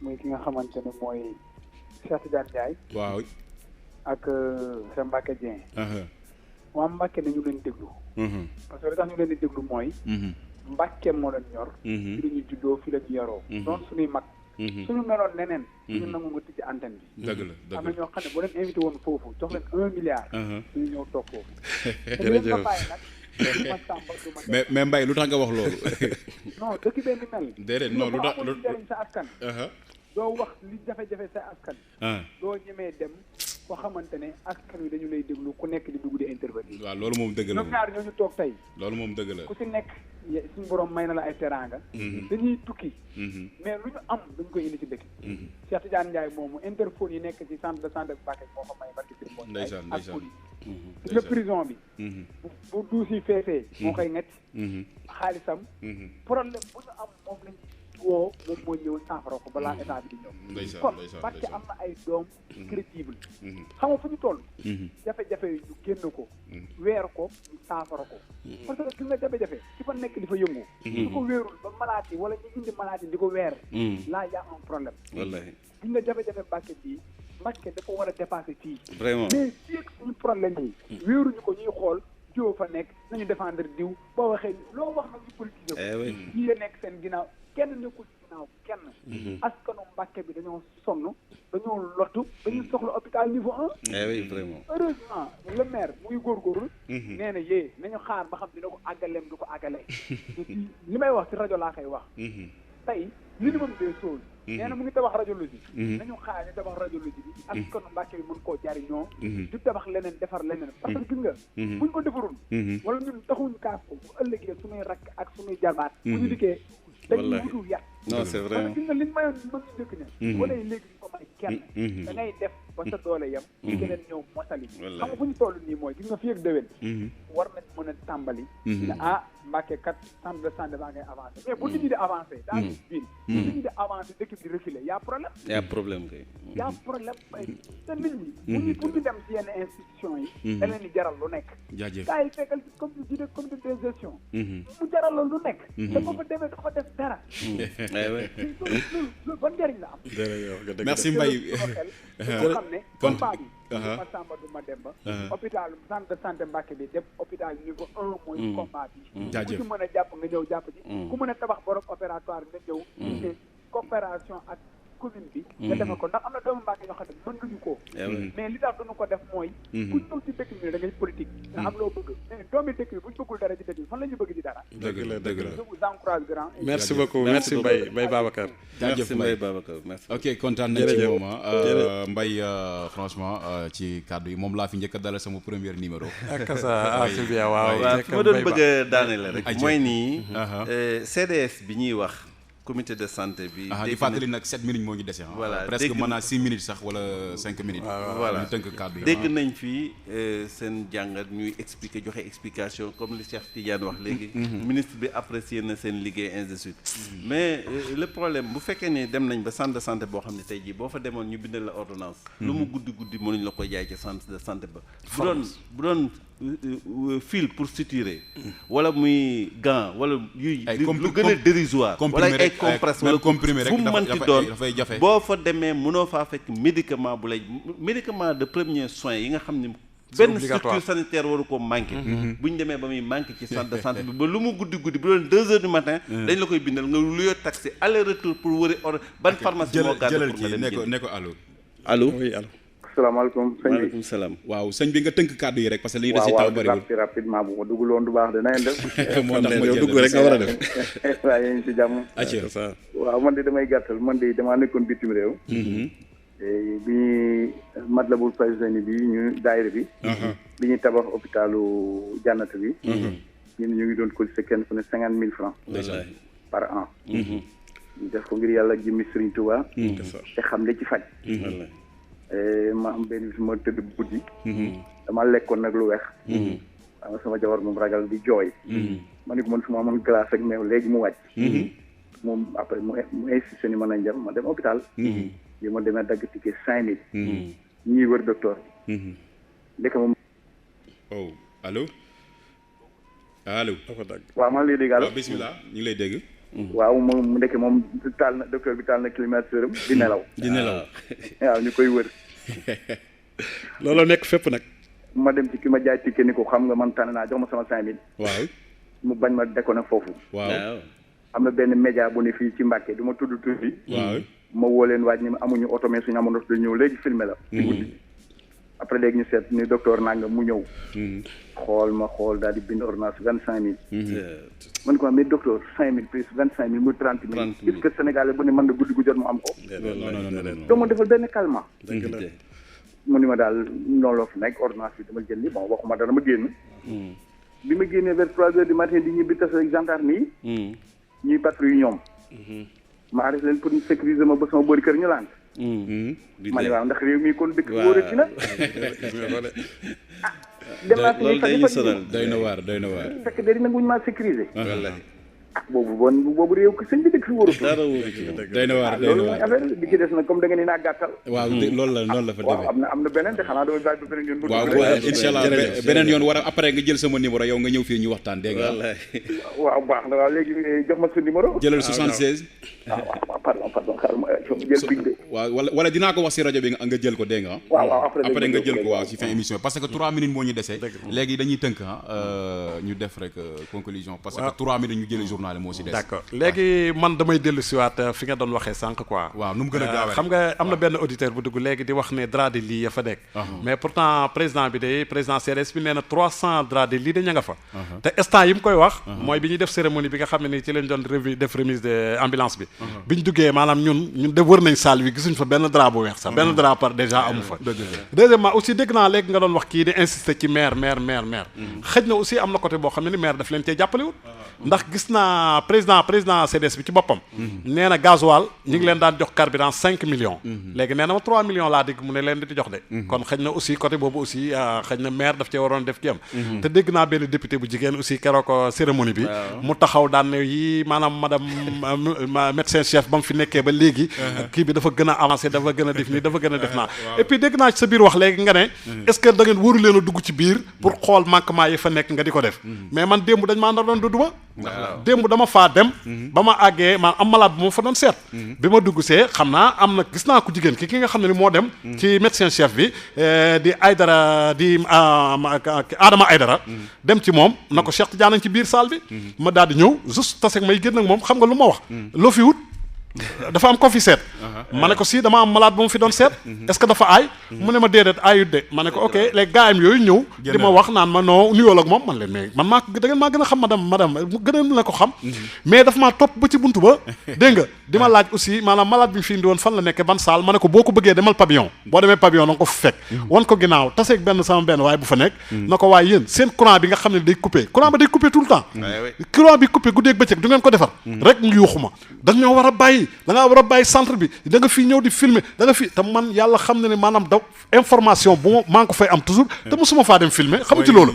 muy ki nga xamante ne mooy Cheikh Tidiane Ndiaye waaw ak Cheikh Mbacke Dieng waa Mbacke dañu leen déglu parce que li tax ñu leen di déglu mooy Mbàkke moo leen ñor. fi la ñu juddoo fi la ñu yaroo. doon suñuy mag. suñu meloon neneen. suñu nangu nga tijji antenne bi. dëgg la dëgg la am na ñoo xam ne boo leen invité woon foofu jox leen 1 milliard. suñu ñëw toog foofu. jërëjëf ma bàyyi nag. du ma sàmba du ma mais Mbaye lu tax nga wax loolu. non dëkk benn mel. déedéet non lu tax lu jëriñ sa askan. doo wax li jafe-jafe sa askan. doo ñemee dem foo xamante ne askan wi dañu lay déglu ku nekk di dugg di intervenir. waaw loolu moom dëgg la ñoom ñaar ñooñu toog tey. loolu moom dëgg la ku si nekk suñu borom may na la ay teraanga. dañuy tukki. mais lu ñu am dañ koy indi ci dëkk. Cheikh Tidiane Ndiaye moomu interphone yi nekk ci centre de santé Mbacké moo ko may barki Sëriñ Mbow ndeysaan ak police. nga prison bi. bu duus yi feesee. moo koy ngett. xaalisam. problème bu ñu am moom lañ woo moom moo ñëw saafara ko balaa état bi di ñëw. kon Mbacké am na ay doom crédible. xam nga fu ñu toll. jafe-jafe yi ñu génn ko. weer ko ñu saafara ko. parce que gis nga jafe-jafe ci fa nekk di fa yëngu. su ko weerul ba malaat yi wala ñu indi malaat yi di ko weer. là y a un problème. wallahi gis nga jafe-jafe Mbacké bii Mbacké dafa war a dépasser fii. vraiment mais fii ak suñu problème yi. weeruñu ko ñuy xool jiw fa nekk nañu défendre diw boo waxee loo wax nag ñu politique ko. ñi la nekk seen ginnaaw kenn nekkul ci ginnaaw kenn. askanu Mbacké bi dañoo sonn dañoo lottu dañu soxla hôpital niveau 1. oui vraiment. heureusement le maire mu ngi góorgóorlu. nee na nañu xaar ba xam dina ko àggaleem du ko àggalee. li may wax ci rajo laa koy wax. tey minimum des choses. nee na mu ngi tabax radiologie. nañu xaar ñu tabax radiologie bi. askanu Mbacké bi mën koo jariñoo. du tabax leneen defar leneen. parce que gis nga. buñ ko defarul. wala ñun taxuñ kaas ko bu ëllëgee suñuy rakk ak suñuy jarbaat. bu ñu dikkee dañuy wutul yàq. non c'est vrai parce que gis nga liñ mayoon mag ñu njëkk ña. wala léegi ñu ko may kenn. da ngay def ba sa doole yem. keneen ñëw mosali. xam nga fu ñu toll nii mooy gis nga fii ak déwén. war nañ mën a tàmbali. ne Mbacké kat centre de santé baa ngay avancé mais bu nit ñi di avancé dans une ville bu nit ñi di avancé dëkk bi di reculé y a problème kay y a problème te nit ñi pour ñu dem si yenn institution yi da leen di jaral lu nekk jaajëf gars yi fekkal ci comité de gestion mu jaral la lu nekk te ba fa demee dafa def dara loolu ban njëriñ la am merci Mbaye boo xam ne combat bi ma Samba du ma Demba hôpital centre de santé Mbacké bi def hôpital niveau 1 mooy combat bi ku ci mën a jàpp nga ñëw jàpp ci ku mën a tabax borom opératoire nga ñëw coopération ak commune bi nga defe ko ndax am na doomu Mbacké ñoo xam ne mën nañu ko mais li tax duñu ko def mooy ku ñëw ci dëkk bi ne da ngay politique nga am loo bëgg mais doomi dëkk bi buñ bëggul dara ci dëkk bi fan la ñu bëgg ci dara dëgg la je vous encourage grand merci beaucoup merci Mbaye Babacar jaajëf Mbaye Babacar merci ok kontaan nañ ci moom Mbaye franchement ci kàddu yi moom laa fi njëkk a dalal sama premier numéro ak ça c'est bien waaw fi ma doon bëgg a daanele rek mooy nii CDS bi ñuy wax comité de santé bi. di fàttali nag 7 minutes moo ñu dese. voilà presque mën naa 6 minutes sax wala 5 minutes. voilà ñu tënk kàddu yi. dégg nañ fi seen jàngat ñuy expliquer joxe explication comme li Cheikh Tidiane wax léegi. ministre bi apprécier na seen liggéey ainsi de suite. mais le problème bu fekkee ne dem nañ ba centre de santé boo xam ne tey jii boo fa demoon ñu bindal la ordonnance. lu mu guddi guddi mënuñ la koy jaay ci centre de santé ba. bu doon fil pour suturer. wala muy gant wala yuy. lu gën a dérisoire. wala ay compresse wala comprimé rek fu mu mënti doon dafay jafe. boo fa demee mënoo faa fekk médicament bu lay médicament de premier soin yi nga xam ne benn structure sanitaire waru ko manqué bu ñu demee ba muy manqué ci centre de santé bi ba lu mu guddi guddi bu doon 2 heures du matin dañ la koy bindal nga luyoo taxi aller retour pour wëri ban pharmacie moo gàddu pour nga dem ne ko allo oui allo asalaamaaleykum sëñ bi waaleykum salaam waaw sëñ bi nga tënk kàddu yi rek parce que li ñu des ci temps bëriwul waaw rapidement bu ma dugguloon du baax de na ngeen def moo tax ma dugg rek nga war a def waaw yéen ci jàmm waaw man de damay gàttal man de damaa nekkoon bitim réew bi ñuy Matlaboul Fawzayni bi ñu daayira bi bi ñuy tabax hôpitalu Jannat bi ñun ñu ngi doon cotiser kenn ku ne 50 000 francs par an ñu def ko ngir yàlla jëmmi Serigne Touba te xam li ci faj ma am benn bis ma tëdd guddi dama lekkoon nag lu weex xam nga sama jabar moom ragal di jooy ma ne ko man su ma amoon glace ak meew léegi mu wàcc moom après mu insisté ni mën nañ dem ma dem hôpital bi ma demee dagg ticket 5 000 ñuy wër docteur ndeke moom allo waaw maa ngi lay dégg allo waaw bismillah ñu ngi lay dégg waaw moom ndeke moom taal na docteur bi taal na climatiseur am di nelaw waaw ñu koy wër looloo nekk fépp nag ma dem ci ki ma jaay ticket ni ko xam nga man tànn naa jox ma sama 5 000 waaw mu bañ ma déconné foofu. waaw am na benn média bu ne fii ci Mbàkke du ma tudd tur bi. waaw ma woo leen waaj ni amuñu oto mais suñu amoon oto ñëw léegi filmé la. ci guddi après léegi ñu seet ni docteur nanga mu ñëw. xool ma xool daal di bind ordonnance 25000. man ko mais docteur 5000 plus 25000 muy 30000. est-ce que Sénégalais bu ne mën na guddi gu jot mu am ko. non donc ma defal benn calmant. mu ni ma daal noonu la fi nekk ordonnance bi dama jël ni bon waxuma dara ma génn. bi ma génnee vers 3 heures du matin di ñibbi tas ak gendarme yi. ñuy patrouille ñoom. ma arrêté leen pour ñu sécuriser ma ba sama boori kër ñu laan. ma ne waaw ndax réew mi kon dëkk wóorati na. dem naa fi ñuy faj doy na waar doy na waar. fekk de nanguñu maa sécuriser. boobu réew ko sëñ bi dëkk fi wóoratu. dara wóoru ci doy na waar doy na waar affaire bi ci des nag comme da nga ni naa gàttal. waaw loolu la noonu la fa demee. waaw am na beneen te xanaa damay bàyyi ba beneen yoon. waaw incha allah beneen yoon war a après nga jël sama numéro yow nga ñëw fii ñu waxtaan dégg nga. waaw baax na waaw léegi jox ma sa numéro. jëlal 76. waaw pardon xaaral ma jël biñ de. waaw wala dinaa ko wax si rajo bi nga jël ko dégg nga. waaw après nga jël ko waaw si fin émission parce que 3 minutes moo ñu dese. léegi dañuy tënk ñu def rek conclusion parce que 3 minutes ñu jëlee journal moo si des. d'accord léegi man damay dellu siwaat fi nga doon waxee sànq quoi. waaw nu mu gën a gaawee xam nga am na benn auditeur bu dugg léegi di wax ne drap de lit ya fa nekk. mais pourtant président bi de président CDS bi nee na 300 drap de lit de ña nga fa. te instant yi mu koy wax. mooy bi ñuy def cérémonie bi nga xam ne ni ci lañ doon def remise de ambulance bi. bi ñu duggee maanaam ñun de wër nañ salle bi gisuñ fa benn drap bu weex sax benn drap par déjà amu fa. deuxièmement aussi dégg naa léegi nga doon wax kii di insister ci maire. xëj na aussi am na côté boo xam ne ni maire daf leen cee jàppalewut ndax gis naa président CDS bi ci boppam. nee na gasoil ñu ngi leen daan jox carburant 5 millions. léegi nee na ma 3 millions laa dégg mu ne leen di jox de. kon xëy na aussi côté boobu aussi xëy na maire daf cee waroon def kii am. te dégg naa benn député bu jigéen aussi keroog cérémonie bi. mu taxaw daan ne yi maanaam madame médecin chef ba mu fi nekkee ba léegi. kii bi dafa gën a avancé dafa gën a def nii dafa gën a def naa. et puis dégg naa ci sa biir wax léegi nga ne. est-ce que da ngeen wóoru leen a dugg ci biir pour xool manquement yi fa nekk nga di ko def. mais man démb dañ maa doon duduma démb dama faa dem ba ma àggee man am malade bu ma fa doon seet bi ma dugg see xam naa am na gis naa ku jigéen ki nga xam ne ni moo dem ci médecin chef bi di Aydara di Adama Aydara dem ci moom na ko Cheikh Tidiane ci biir salle bi ma daal di ñëw juste taseeg may génn ak moom xam nga lu ma wax loo fi wut dafa am ko fi seet ma ne ko si dama am malade bu ma fi doon seet est-ce que dafa aay mu ne ma déedéet aayut de ma ne ko ok léegi gaayam yooyu ñëw di ma wax naan ma noo nuyoo ak moom man leen mais man maa da ngeen maa gën a xam madame gën a ko xam mais dafa maa topp ba ci buntu ba dégg nga di ma laaj aussi maanaam malade bi ñu fi indi woon fan la nekkee ban saal ma ne ko boo ko bëggee demal pavillon boo demee pavillon na nga ko fa fekk wan ko ginnaaw taseeg sama benn waaye bu fa nekk na ko waaye yéen seen courant bi nga xam ne day coupé courant ba day coupé tout le temps courant bi coupé guddeeg bëccëg du ngeen ko defar rek mu yuuxu ma dañ ñoo war a bàyyi da ngaa war a bàyyi centre bi da nga fii ñëw di filmer da nga fii te man yàlla xam ne ne maanaam da information bu maa ngi ko fay am toujours te mosuma faa dem filmer xamu ci loolu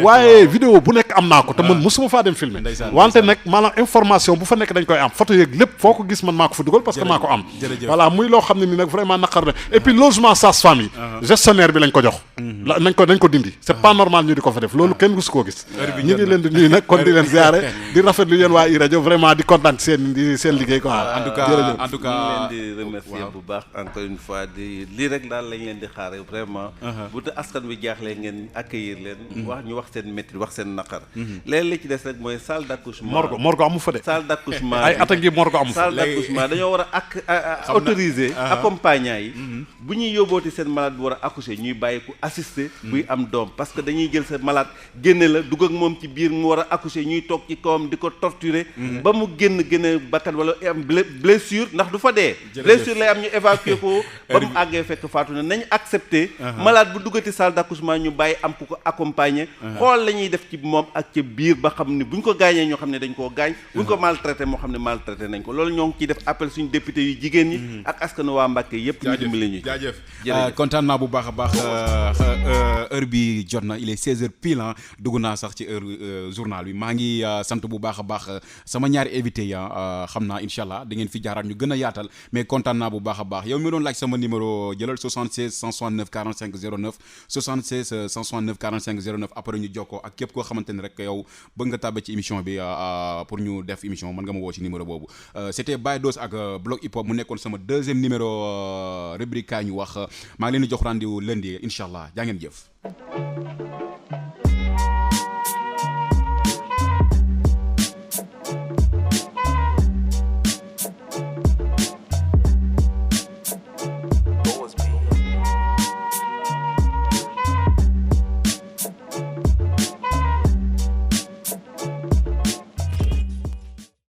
waaye vidéo bu nekk am naa ko te man mosuma faa dem filmer wante nag maanaam information bu fa nekk dañ koy am photo yeeg lépp foo ko gis man maa ko fa dugal parce que maa ko am voilà muy loo xam ne ni nag vraiment naqar na et puis logement sage-femme yi gestionnaire bi lañ ko jox nañ ko dindi c'est pas normal ñu di ko fa def loolu kenn musu koo gis ñu ngi leen di nuyu nag kon di leen ziare di rafetlu yéen waa iRadio vraiment di kontaan seen liggéey quoi en tout cas ñu leen di remercier bu baax encore une fois di lii rek daal lañ leen di xaare vraiment bu te askan wi jaaxlee ngeen accueillir leen ñu wax seen métti wax seen naqar léegi li ci des rek mooy salle d'accouchement morgue amu fa de salle d'accouchement ay at a ngi morgue amu fa salle d'accouchement dañoo war a autoriser accompagnant yi bu ñuy yóbbooti seen malade bu war a accoucher ñuy bàyyi ku assister buy am doom parce que dañuy jël sa malade génne la dugg ak moom ci biir mu war a accoucher ñuy toog ci kawam di ko torturer ba mu génne bakkan wala am blessure ndax du fa dee blessure lay am ñu évacuer ko ba mu àggee fekk faatu na nañ accepter malade bu duggati salle d'accouchement ñu bàyyi am ku ko accompagner xool la ñuy def ci moom ak ca biir ba xam ne buñ ko gaañee ñoo xam ne dañ koo gaañ buñ ko maltraité moo xam ne maltraité nañ ko loolu ñoo ngi ciy def appel suñu député yu jigéen ñi ak askanu waa Mbàkke yépp ñu dimbali ñu jaajëf kontaan naa bu baax a baax heure bi jot na il est 16h pile dugg naa sax ci heure journal bi maa ngi sant bu baax a baax sama ñaari invité yi xam naa incha allah da ngeen fi jaaraat ñu gën a yaatal mais kontaan naa bu baax a baax yow mi doon laaj sama numéro jëlal 76 169 45 09 76 169 45 09 après ñu jokkoo ak képp koo xamante ne rek yow bëgg nga tàbbe ci émission bi pour ñu def émission mën nga ma woo ci numéro boobu c'était Baye Dose ak Bloc Hip Hop mu nekkoon sama deuxième numéro rubrique kaay ñu wax maa ngi leen di jox rendez-vous lundi incha allah jaa ngeen jëf